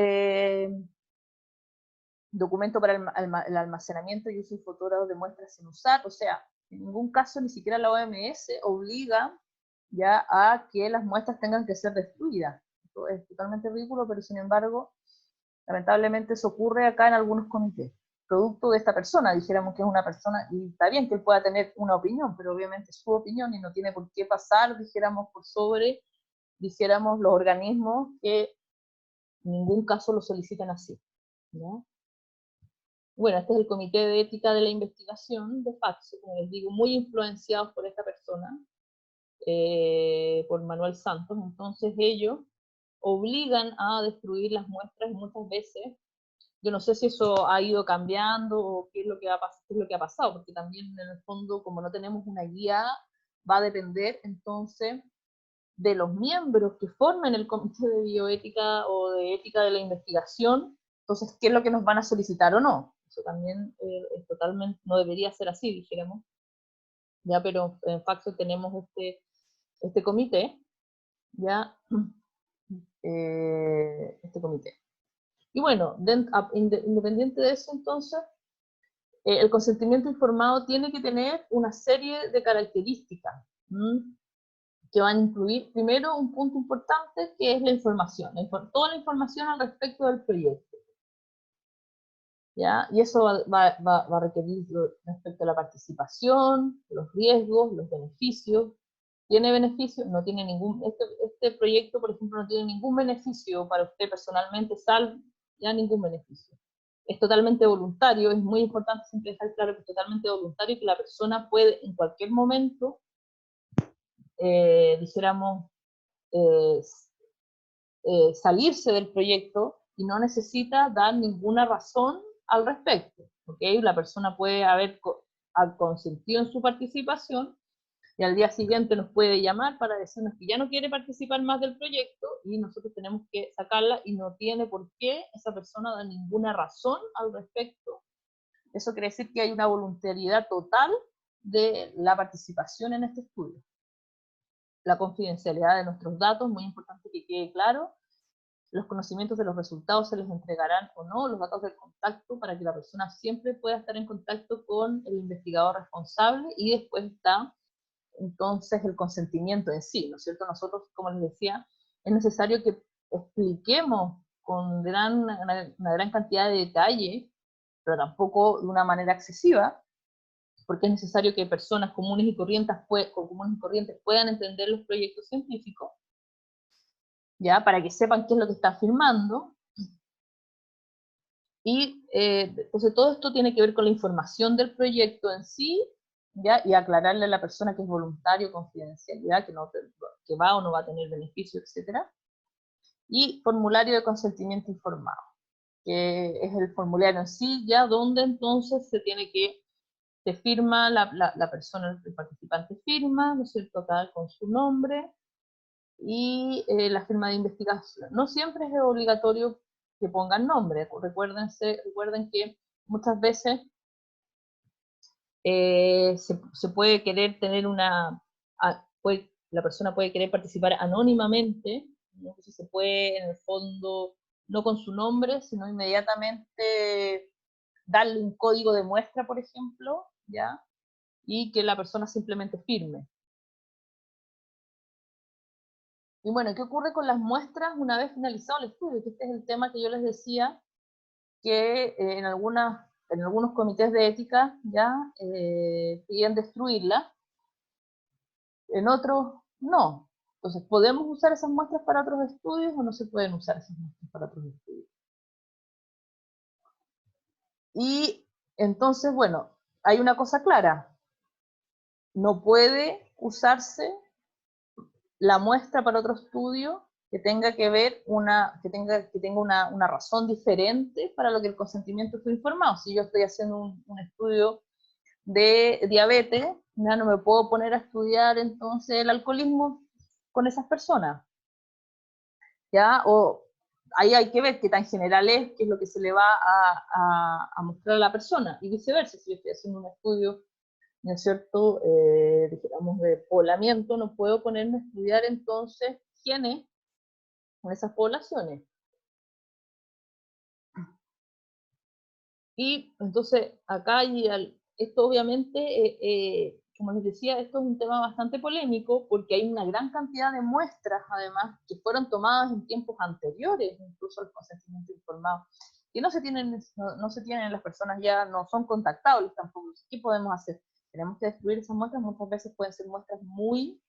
documento para el almacenamiento y uso y fotografía de muestras sin usar, o sea, en ningún caso ni siquiera la OMS obliga ya a que las muestras tengan que ser destruidas. Esto es totalmente ridículo, pero sin embargo, lamentablemente eso ocurre acá en algunos comités. Producto de esta persona, dijéramos que es una persona, y está bien que él pueda tener una opinión, pero obviamente es su opinión y no tiene por qué pasar, dijéramos, por sobre, dijéramos, los organismos que en ningún caso lo solicitan así, ¿no? Bueno, este es el Comité de Ética de la Investigación de Faxo, como les digo, muy influenciados por esta persona, por Manuel Santos. Entonces ellos obligan a destruir las muestras muchas veces. Yo no sé si eso ha ido cambiando o qué es lo que ha pasado, porque también en el fondo, como no tenemos una guía, va a depender entonces de los miembros que formen el Comité de Bioética o de Ética de la Investigación, entonces qué es lo que nos van a solicitar o no. Eso también es totalmente, no debería ser así, dijéramos. Ya, pero en Faxo tenemos este comité, ya, este comité. Y bueno, independiente de eso, entonces, el consentimiento informado tiene que tener una serie de características que van a incluir, primero, un punto importante, que es la información, toda la información al respecto del proyecto. ¿Ya? Y eso va a requerir respecto a la participación, los riesgos, los beneficios. ¿Tiene beneficio? No tiene ningún, este proyecto, por ejemplo, no tiene ningún beneficio para usted personalmente, ya ningún beneficio. Es totalmente voluntario, es muy importante siempre dejar claro que es totalmente voluntario y que la persona puede en cualquier momento, dijéramos, salirse del proyecto y no necesita dar ninguna razón al respecto, ¿ok? La persona puede haber consentido en su participación y al día siguiente nos puede llamar para decirnos que ya no quiere participar más del proyecto y nosotros tenemos que sacarla y no tiene por qué esa persona dar ninguna razón al respecto. Eso quiere decir que hay una voluntariedad total de la participación en este estudio. La confidencialidad de nuestros datos, muy importante que quede claro. Los conocimientos de los resultados se les entregarán o no, los datos del contacto, para que la persona siempre pueda estar en contacto con el investigador responsable, y después está entonces el consentimiento en sí, ¿no es cierto? Nosotros, como les decía, es necesario que expliquemos con una gran cantidad de detalle, pero tampoco de una manera excesiva, porque es necesario que personas comunes y corrientes puedan entender los proyectos científicos, ¿ya? Para que sepan qué es lo que está firmando. Y entonces todo esto tiene que ver con la información del proyecto en sí, ¿ya? Y aclararle a la persona que es voluntario, confidencialidad, que va o no va a tener beneficio, etc. Y formulario de consentimiento informado, que es el formulario en sí, ya donde entonces se firma la persona, el participante firma, ¿no es cierto?, acá con su nombre, y la firma de investigación. No siempre es obligatorio que pongan nombre. Recuerden que muchas veces se puede querer tener la persona puede querer participar anónimamente, ¿no? Entonces se puede, en el fondo, no con su nombre, sino inmediatamente darle un código de muestra, por ejemplo, ¿ya? Y que la persona simplemente firme. Y bueno, ¿qué ocurre con las muestras una vez finalizado el estudio? Que este es el tema que yo les decía, que en algunos comités de ética ya piden destruirla, en otros no. Entonces, ¿podemos usar esas muestras para otros estudios o no se pueden usar esas muestras para otros estudios? Y entonces, bueno, hay una cosa clara, no puede usarse la muestra para otro estudio que tenga que ver que tenga una razón diferente para lo que el consentimiento fue informado. Si yo estoy haciendo un estudio de diabetes, ya no me puedo poner a estudiar entonces el alcoholismo con esas personas, ¿ya? O ahí hay que ver qué tan general es, qué es lo que se le va a mostrar a la persona, y viceversa, si yo estoy haciendo un estudio, ¿no es cierto?, digamos, de poblamiento, no puedo ponerme a estudiar entonces genes con esas poblaciones. Y entonces acá esto obviamente, como les decía, esto es un tema bastante polémico porque hay una gran cantidad de muestras, además, que fueron tomadas en tiempos anteriores, incluso al consentimiento informado, que no se tienen, no se tienen, las personas ya no son contactables tampoco. ¿Qué podemos hacer? Tenemos que destruir esas muestras. Muchas veces pueden ser muestras muy,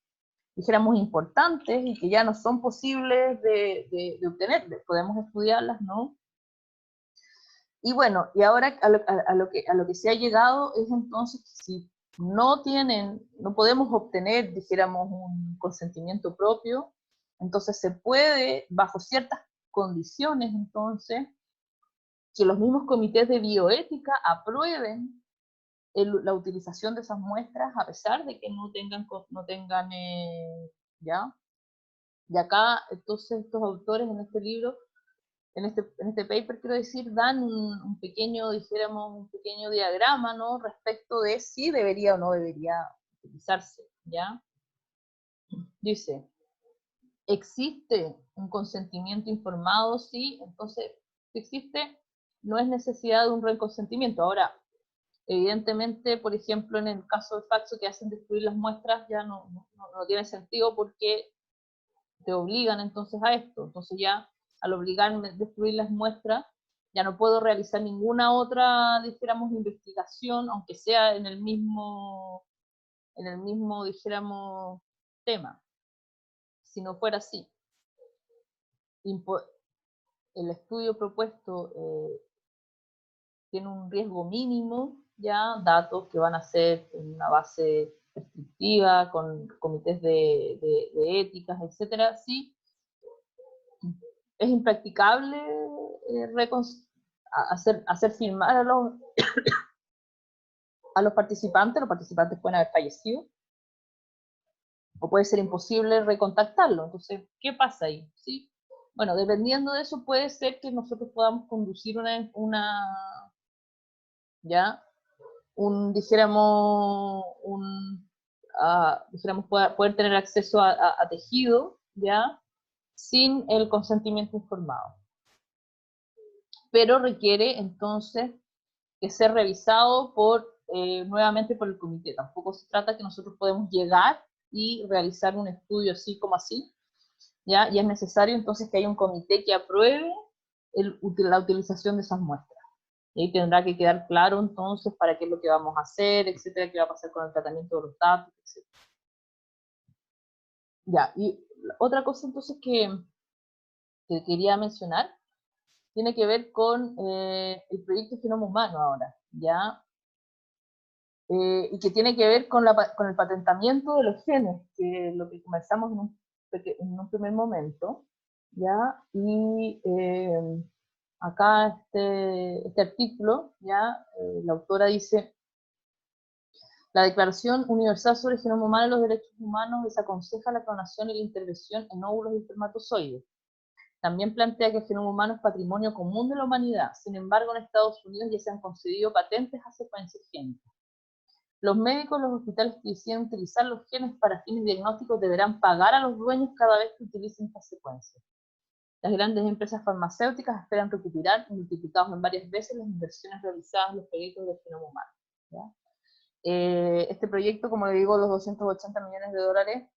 dijéramos, importantes y que ya no son posibles de obtener. Podemos estudiarlas, ¿no? Y bueno, y ahora a lo que se ha llegado es entonces que si no podemos obtener, dijéramos, un consentimiento propio, entonces se puede, bajo ciertas condiciones, entonces, que los mismos comités de bioética aprueben la utilización de esas muestras a pesar de que no tengan ¿ya? Y acá, entonces, estos autores en este libro, en este paper, quiero decir, dan un pequeño, dijéramos, un pequeño diagrama, ¿no?, respecto de si debería o no debería utilizarse, ¿ya? Dice, ¿existe un consentimiento informado? Sí, entonces, si existe, no es necesidad de un reconsentimiento. Ahora, evidentemente, por ejemplo, en el caso de Faxo, que hacen destruir las muestras, ya no tiene sentido porque te obligan entonces a esto. Entonces ya, al obligarme a destruir las muestras, ya no puedo realizar ninguna otra, dijéramos, investigación, aunque sea en el mismo, dijéramos, tema. Si no fuera así. El estudio propuesto tiene un riesgo mínimo, ya, datos que van a ser en una base restrictiva, con comités de éticas, etcétera. Sí, es impracticable hacer firmar a los participantes pueden haber fallecido, o puede ser imposible recontactarlo. Entonces, ¿qué pasa ahí? ¿Sí? Bueno, dependiendo de eso, puede ser que nosotros podamos conducir dijéramos, poder tener acceso a tejido, ¿ya?, sin el consentimiento informado. Pero requiere entonces que ser revisado nuevamente por el comité. Tampoco se trata que nosotros podemos llegar y realizar un estudio así como así, ¿ya? Y es necesario entonces que haya un comité que apruebe la utilización de esas muestras. Y ahí tendrá que quedar claro entonces para qué es lo que vamos a hacer, etcétera, qué va a pasar con el tratamiento de los datos, etcétera. Ya, y otra cosa entonces que quería mencionar tiene que ver con el proyecto Genoma Humano ahora, ¿ya? Y que tiene que ver con el patentamiento de los genes, que es lo que conversamos en un primer momento, ¿ya? Y acá este artículo, ¿ya? La autora dice: la Declaración Universal sobre el Genoma Humano y los Derechos Humanos desaconseja la clonación y la intervención en óvulos y espermatozoides. También plantea que el genoma humano es patrimonio común de la humanidad. Sin embargo, en Estados Unidos ya se han concedido patentes a secuencias génicas. Los médicos y los hospitales que deciden utilizar los genes para fines diagnósticos deberán pagar a los dueños cada vez que utilicen estas secuencias. Las grandes empresas farmacéuticas esperan recuperar, multiplicados en varias veces, las inversiones realizadas en los proyectos del genoma humano, ¿ya? Este proyecto, como le digo, los 280 millones de dólares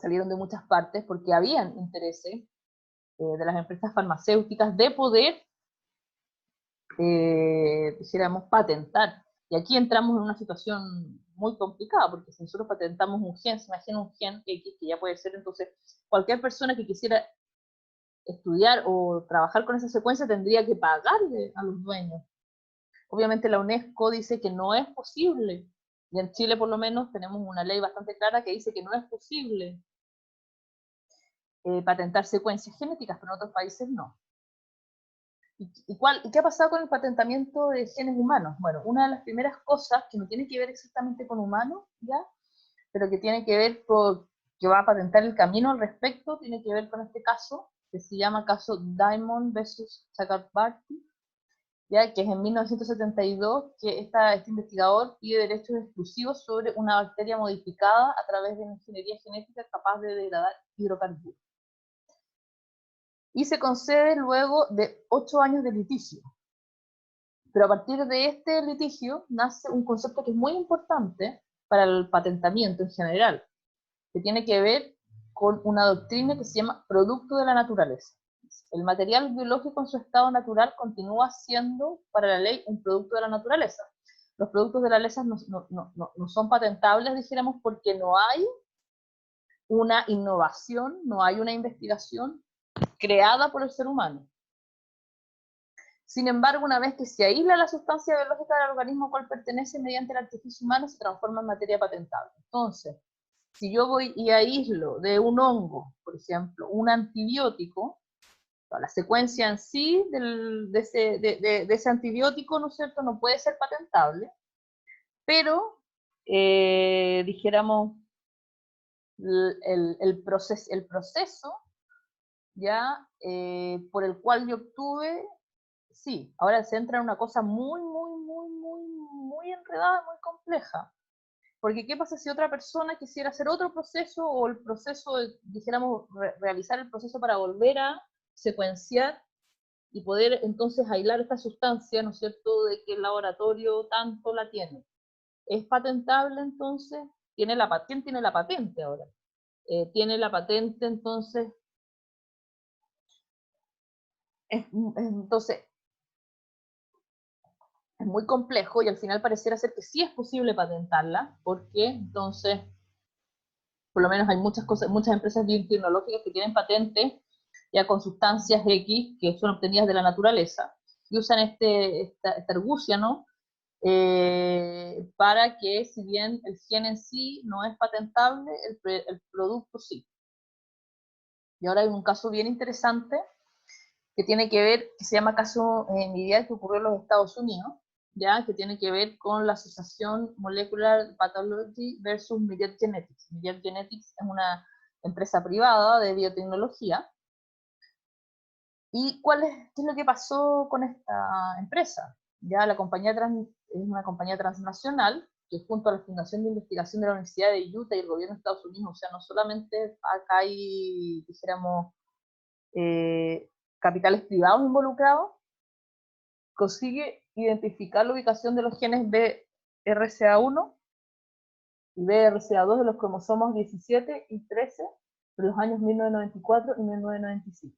salieron de muchas partes porque habían intereses de las empresas farmacéuticas de poder, quisiéramos, patentar. Y aquí entramos en una situación muy complicada, porque si nosotros patentamos un gen, se imagina un gen X, que ya puede ser entonces cualquier persona que quisiera estudiar o trabajar con esa secuencia tendría que pagarle a los dueños. Obviamente la UNESCO dice que no es posible Y en Chile, por lo menos, tenemos una ley bastante clara que dice que no es posible patentar secuencias genéticas, pero en otros países no. ¿Y qué ha pasado con el patentamiento de genes humanos? Bueno, una de las primeras cosas que no tiene que ver exactamente con humanos, ¿ya? Pero que tiene que ver con, que va a patentar el camino al respecto, tiene que ver con este caso, que se llama caso Diamond versus Chakrabarty, ¿ya? Que es en 1972, que este investigador pide derechos exclusivos sobre una bacteria modificada a través de una ingeniería genética capaz de degradar hidrocarburos. Y se concede luego de 8 años de litigio. Pero a partir de este litigio nace un concepto que es muy importante para el patentamiento en general, que tiene que ver con una doctrina que se llama producto de la naturaleza. El material biológico en su estado natural continúa siendo para la ley un producto de la naturaleza. Los productos de la naturaleza no son patentables, dijéramos, porque no hay una innovación, no hay una investigación creada por el ser humano. Sin embargo, una vez que se aísla la sustancia biológica del organismo al cual pertenece mediante el artificio humano, se transforma en materia patentable. Entonces, si yo voy y aíslo de un hongo, por ejemplo, un antibiótico, la secuencia en sí de ese antibiótico, ¿no es cierto?, no puede ser patentable, pero, dijéramos, el proceso ya por el cual yo obtuve, sí, ahora se entra en una cosa muy enredada, muy compleja. Porque ¿qué pasa si otra persona quisiera hacer otro proceso o el proceso, dijéramos, realizar el proceso para volver a secuenciar y poder entonces aislar esta sustancia, ¿no es cierto?, de que el laboratorio tanto la tiene. ¿Es patentable entonces? ¿Quién tiene la patente ahora? Tiene la patente entonces, entonces es muy complejo y al final pareciera ser que sí es posible patentarla, porque entonces, por lo menos hay muchas empresas biotecnológicas que tienen patentes ya con sustancias X que son obtenidas de la naturaleza y usan esta argucia, ¿no? Para que, si bien el gen en sí no es patentable, el producto sí. Y ahora hay un caso bien interesante que tiene que ver, que se llama caso Midial, que ocurrió en los Estados Unidos, ¿ya? Que tiene que ver con la asociación Molecular Pathology versus Myriad Genetics. Myriad Genetics es una empresa privada de biotecnología. ¿Y qué es lo que pasó con esta empresa? Ya la compañía es una compañía transnacional que junto a la Fundación de Investigación de la Universidad de Utah y el gobierno de Estados Unidos, o sea, no solamente acá hay, dijéramos, capitales privados involucrados, consigue identificar la ubicación de los genes BRCA1 y BRCA2 de los cromosomas 17 y 13 de los años 1994 y 1995.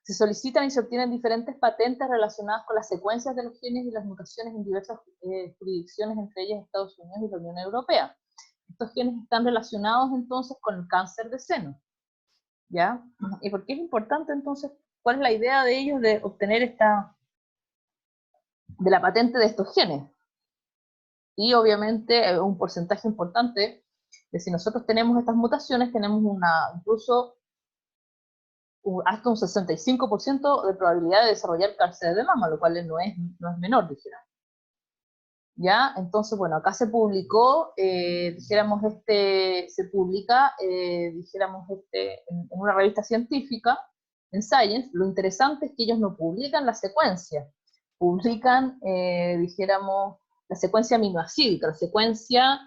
Se solicitan y se obtienen diferentes patentes relacionadas con las secuencias de los genes y las mutaciones en diversas jurisdicciones, entre ellas Estados Unidos y la Unión Europea. Estos genes están relacionados entonces con el cáncer de seno, ¿ya? ¿Y por qué es importante entonces? ¿Cuál es la idea de ellos de obtener de la patente de estos genes? Y obviamente un porcentaje importante de si nosotros tenemos estas mutaciones, tenemos incluso hasta un 65% de probabilidad de desarrollar cáncer de mama, lo cual no es menor, dijéramos. ¿Ya? Entonces, bueno, acá se publicó, dijéramos, se publica, dijéramos, en una revista científica, en Science. Lo interesante es que ellos no publican la secuencia, publican, dijéramos, la secuencia aminoácidica, la secuencia,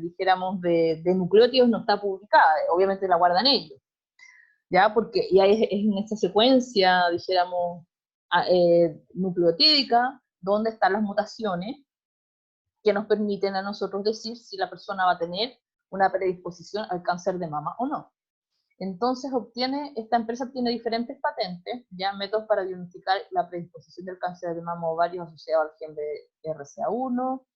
dijéramos, de nucleótidos no está publicada, obviamente la guardan ellos, ¿ya? Porque ya es en esta secuencia, dijéramos, nucleotídica, donde están las mutaciones que nos permiten a nosotros decir si la persona va a tener una predisposición al cáncer de mama o no. Entonces esta empresa obtiene diferentes patentes, ya métodos para diagnosticar la predisposición del cáncer de mama o ovario asociado al gen BRCA1,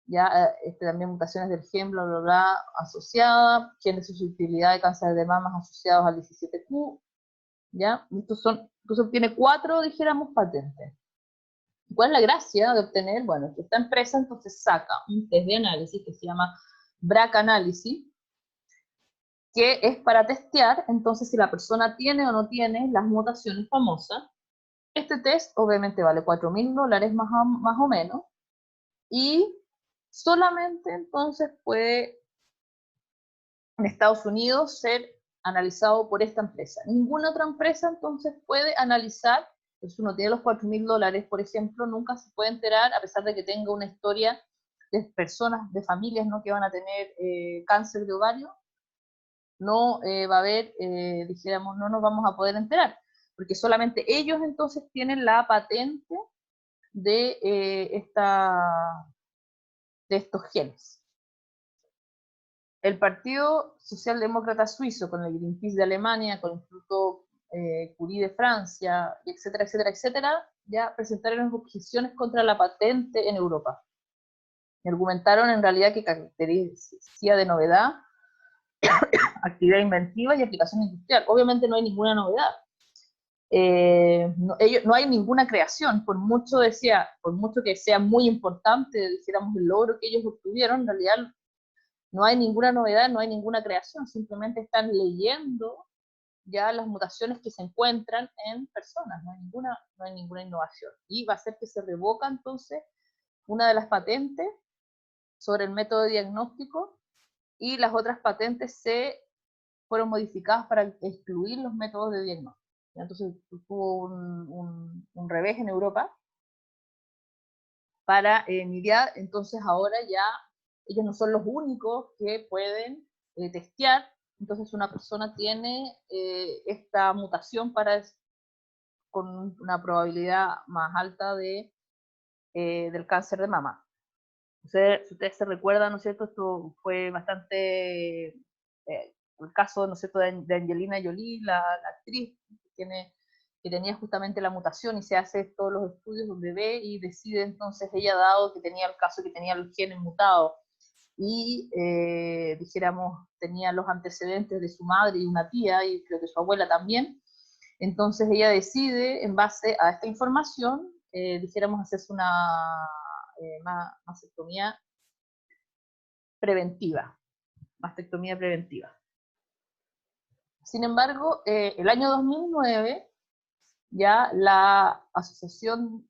ya también mutaciones del gen bla bla bla asociada, gen de susceptibilidad de cáncer de mama asociados al 17q, ya, entonces obtiene 4, dijéramos, patentes. ¿Cuál es la gracia de obtener? Bueno, que esta empresa entonces saca un test de análisis que se llama BRCA análisis, que es para testear entonces si la persona tiene o no tiene las mutaciones famosas. Este test obviamente vale $4.000 más o menos, y solamente entonces puede en Estados Unidos ser analizado por esta empresa. Ninguna otra empresa entonces puede analizar, si uno tiene los $4.000, por ejemplo, nunca se puede enterar, a pesar de que tenga una historia de personas, de familias, ¿no?, que van a tener cáncer de ovario, no va a haber, dijéramos, no nos vamos a poder enterar, porque solamente ellos entonces tienen la patente de, de estos genes. El Partido Socialdemócrata Suizo, con el Greenpeace de Alemania, con el Instituto Curie de Francia, etcétera, etcétera, etcétera, ya presentaron objeciones contra la patente en Europa. Y argumentaron en realidad que característica de novedad, actividad inventiva y aplicación industrial. Obviamente no hay ninguna novedad. No hay ninguna creación, por mucho que sea muy importante, dijéramos, el logro que ellos obtuvieron, en realidad no hay ninguna novedad, no hay ninguna creación, simplemente están leyendo ya las mutaciones que se encuentran en personas, no hay ninguna innovación. Y va a ser que se revoca entonces una de las patentes sobre el método de diagnóstico, y las otras patentes se fueron modificadas para excluir los métodos de diagnóstico. Entonces tuvo un revés en Europa para mediar. Entonces ahora ya ellos no son los únicos que pueden testear. Entonces una persona tiene esta mutación con una probabilidad más alta del cáncer de mama. Si ustedes se recuerdan, ¿no es cierto?, esto fue bastante el caso, ¿no es cierto?, de Angelina Jolie, la actriz que tenía justamente la mutación, y se hace todos los estudios donde ve y decide entonces ella, dado que tenía el caso que tenía los genes mutados y dijéramos tenía los antecedentes de su madre y una tía y creo que su abuela también, entonces ella decide en base a esta información dijéramos hacerse una mastectomía preventiva. Mastectomía preventiva. Sin embargo, el año 2009, ya la asociación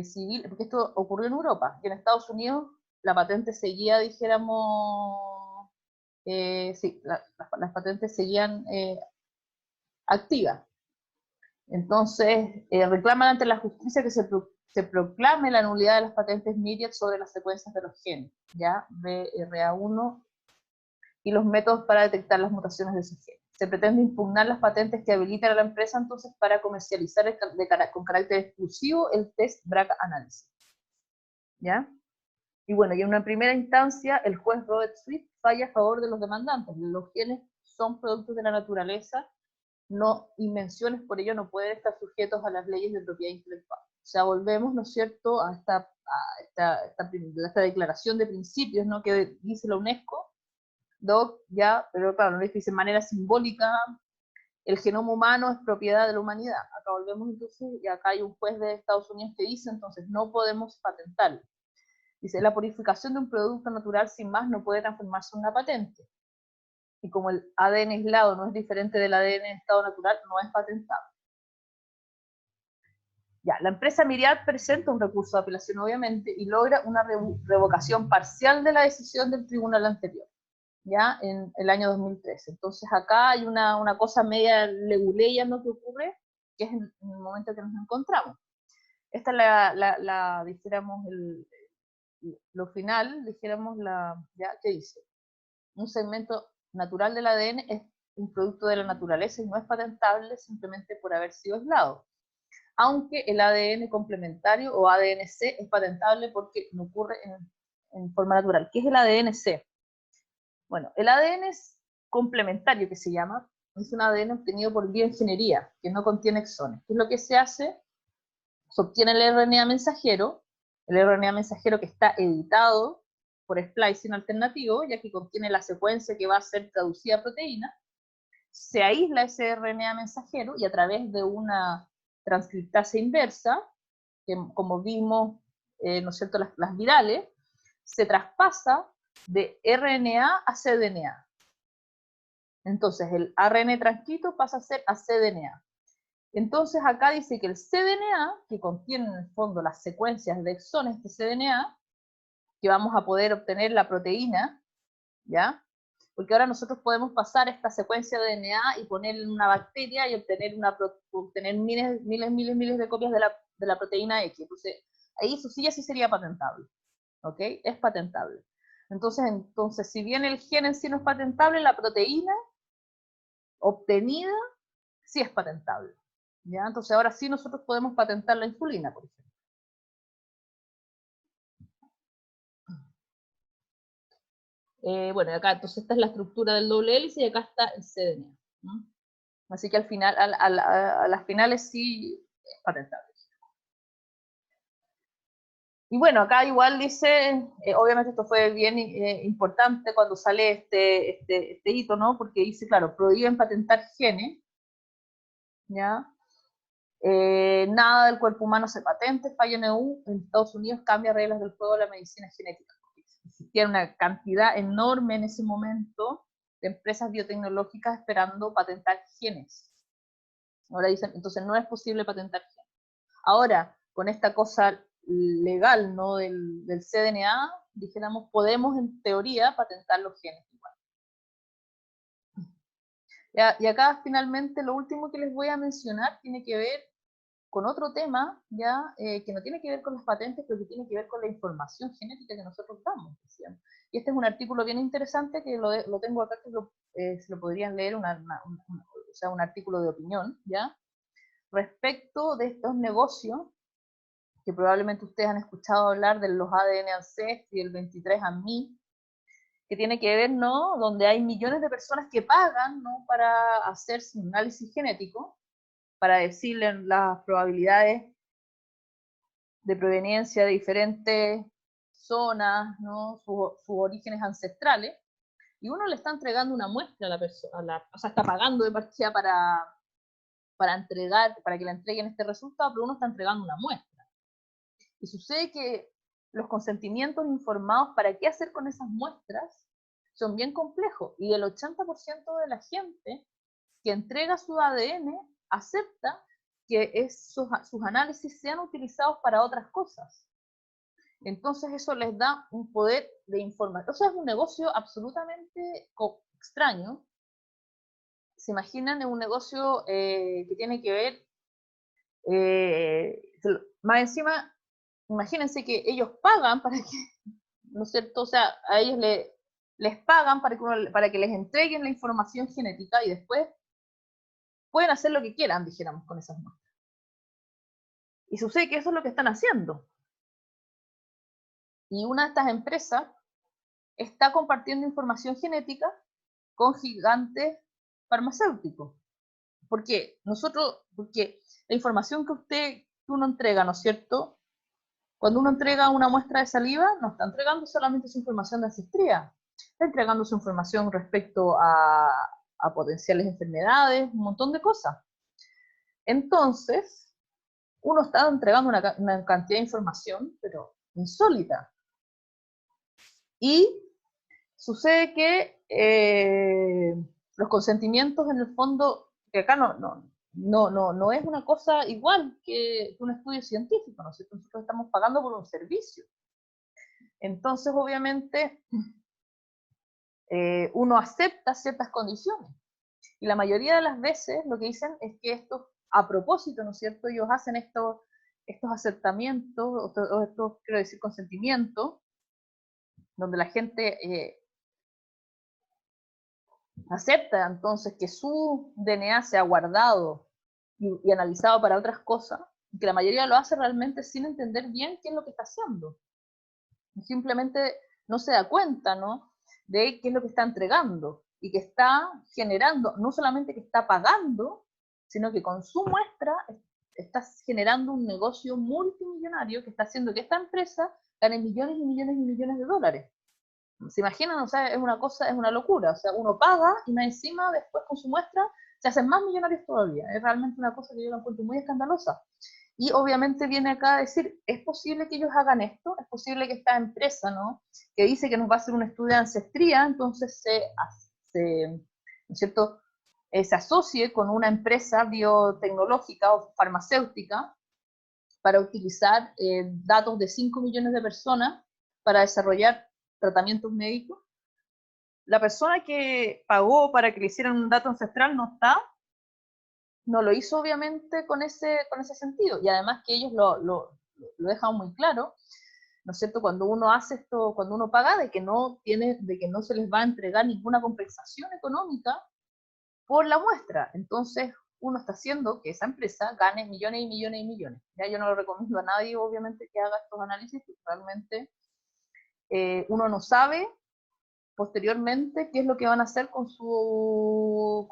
civil, porque esto ocurrió en Europa, y en Estados Unidos la patente seguía, dijéramos, sí, las patentes seguían activas. Entonces, reclaman ante la justicia que se proclame la nulidad de las patentes Myriad sobre las secuencias de los genes, ya BRA1, y los métodos para detectar las mutaciones de esos genes. Se pretende impugnar las patentes que habilitan a la empresa entonces para comercializar con carácter exclusivo el test BRCA análisis. ¿Ya? Y bueno, y en una primera instancia, el juez Robert Swift falla a favor de los demandantes. Los genes son productos de la naturaleza, no invenciones, por ello no pueden estar sujetos a las leyes de propiedad intelectual. O sea, volvemos, ¿no es cierto?, a esta declaración de principios, ¿no?, que dice la UNESCO, ya, pero claro, lo dice de manera simbólica, el genoma humano es propiedad de la humanidad. Acá volvemos entonces, y acá hay un juez de Estados Unidos que dice, entonces, no podemos patentarlo. Dice, la purificación de un producto natural sin más no puede transformarse en una patente. Y como el ADN aislado no es diferente del ADN en estado natural, no es patentable. Ya, la empresa Myriad presenta un recurso de apelación, obviamente, y logra una revocación parcial de la decisión del tribunal anterior, ya, en el año 2013. Entonces acá hay una cosa media leguleya, ¿no?, que ocurre, que es en el momento que nos encontramos. Esta es dijéramos, lo final, dijéramos, ya, ¿qué dice? Un segmento natural del ADN es un producto de la naturaleza y no es patentable simplemente por haber sido aislado. Aunque el ADN complementario o ADN-C es patentable porque no ocurre en forma natural. ¿Qué es el ADN-C? Bueno, el ADN complementario, que se llama, es un ADN obtenido por bioingeniería, que no contiene exones. ¿Qué es lo que se hace? Se obtiene el RNA mensajero que está editado por splicing alternativo, ya que contiene la secuencia que va a ser traducida a proteína. Se aísla ese RNA mensajero y a través de una transcriptasa inversa que como vimos, ¿no es cierto?, las virales, se traspasa de RNA a cDNA. Entonces el ARN transcrito pasa a ser a cDNA. Entonces acá dice que el cDNA, que contiene en el fondo las secuencias de exones de cDNA, que vamos a poder obtener la proteína, ¿ya? Porque ahora nosotros podemos pasar esta secuencia de DNA y ponerla en una bacteria y obtener miles de copias de la proteína X. Entonces, ahí eso sí sería patentable, ¿ok? Es patentable. Entonces, si bien el gen en sí no es patentable, la proteína obtenida sí es patentable, ¿ya? Entonces ahora sí nosotros podemos patentar la insulina, por ejemplo. Bueno, acá entonces esta es la estructura del doble hélice y acá está el cDNA, ¿no? Así que al final, a las finales sí es patentable. Y bueno, acá igual dice, obviamente esto fue bien importante cuando sale este hito, ¿no? Porque dice, claro, prohíben patentar genes, ¿ya? Nada del cuerpo humano se patente, fallo en EU, en Estados Unidos cambia reglas del juego de la medicina genética. Existía una cantidad enorme en ese momento de empresas biotecnológicas esperando patentar genes. Ahora dicen, entonces no es posible patentar genes. Ahora, con esta cosa legal, ¿no?, del cDNA, dijéramos, podemos en teoría patentar los genes igual. Y acá finalmente lo último que les voy a mencionar tiene que ver con otro tema, ya, que no tiene que ver con las patentes, pero que tiene que ver con la información genética que nosotros damos. ¿Cierto? Y este es un artículo bien interesante que lo tengo acá, que se lo podrían leer, o sea, un artículo de opinión, ¿ya? Respecto de estos negocios, que probablemente ustedes han escuchado hablar de los ADN Ancestry y el 23andMe, que tiene que ver, ¿no?, donde hay millones de personas que pagan, ¿no?, para hacerse un análisis genético, para decirle las probabilidades de proveniencia de diferentes zonas, ¿no?, sus orígenes ancestrales, y uno le está entregando una muestra a la persona, o sea, está pagando de partida para que le entreguen este resultado, pero uno está entregando una muestra. Y sucede que los consentimientos informados para qué hacer con esas muestras son bien complejos, y el 80% de la gente que entrega su ADN acepta que sus análisis sean utilizados para otras cosas. Entonces eso les da un poder de información. O sea, es un negocio absolutamente extraño. ¿Se imaginan? Es un negocio que tiene que ver, más encima, imagínense que ellos pagan para que, ¿no es cierto? O sea, a ellos les pagan para que les entreguen la información genética y después pueden hacer lo que quieran, dijéramos, con esas muestras. Y sucede que eso es lo que están haciendo. Y una de estas empresas está compartiendo información genética con gigantes farmacéuticos. ¿Por qué? Porque la información que uno entrega, ¿no es cierto? Cuando uno entrega una muestra de saliva, no está entregando solamente su información de ancestría, está entregando su información respecto a potenciales enfermedades, un montón de cosas. Entonces, uno está entregando una cantidad de información, pero insólita. Y sucede que los consentimientos, en el fondo, que acá no es una cosa igual que un estudio científico, ¿no es cierto? Nosotros estamos pagando por un servicio. Entonces, obviamente, uno acepta ciertas condiciones. Y la mayoría de las veces lo que dicen es que esto, a propósito, ¿no es cierto?, ellos hacen estos aceptamientos, estos, quiero decir, consentimientos, donde la gente acepta entonces que su DNA sea guardado y analizado para otras cosas, y que la mayoría lo hace realmente sin entender bien qué es lo que está haciendo. Simplemente no se da cuenta, ¿no?, de qué es lo que está entregando, y que está generando, no solamente que está pagando, sino que con su muestra está generando un negocio multimillonario que está haciendo que esta empresa gane millones y millones y millones de dólares. ¿Se imaginan? O sea, es una locura. O sea, uno paga y más encima después con su muestra se hacen más millonarios todavía. Es realmente una cosa que yo la encuentro muy escandalosa. Y obviamente viene acá a decir, ¿es posible que ellos hagan esto? ¿Es posible que esta empresa, ¿no?, que dice que nos va a hacer un estudio de ancestría, entonces ¿no es cierto?, se asocie con una empresa biotecnológica o farmacéutica para utilizar datos de 5 millones de personas para desarrollar tratamientos médicos? La persona que pagó para que le hicieran un dato ancestral no lo hizo obviamente con ese sentido, y además que ellos lo dejan muy claro, ¿no es cierto?, cuando uno hace esto, cuando uno paga, de que no se les va a entregar ninguna compensación económica por la muestra. Entonces uno está haciendo que esa empresa gane millones y millones y millones. Ya yo no lo recomiendo a nadie, obviamente, que haga estos análisis, porque realmente uno no sabe posteriormente qué es lo que van a hacer con su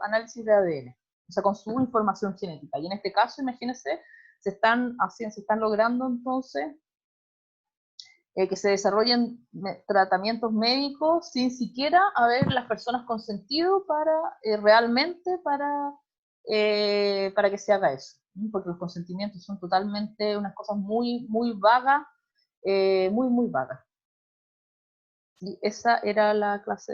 análisis de ADN, o sea, con su información genética. Y en este caso, imagínense, se están logrando entonces que se desarrollen tratamientos médicos sin siquiera haber las personas consentido para realmente para que se haga eso, ¿sí? Porque los consentimientos son totalmente unas cosas muy, muy vagas, muy, muy vagas. Y esa era la clase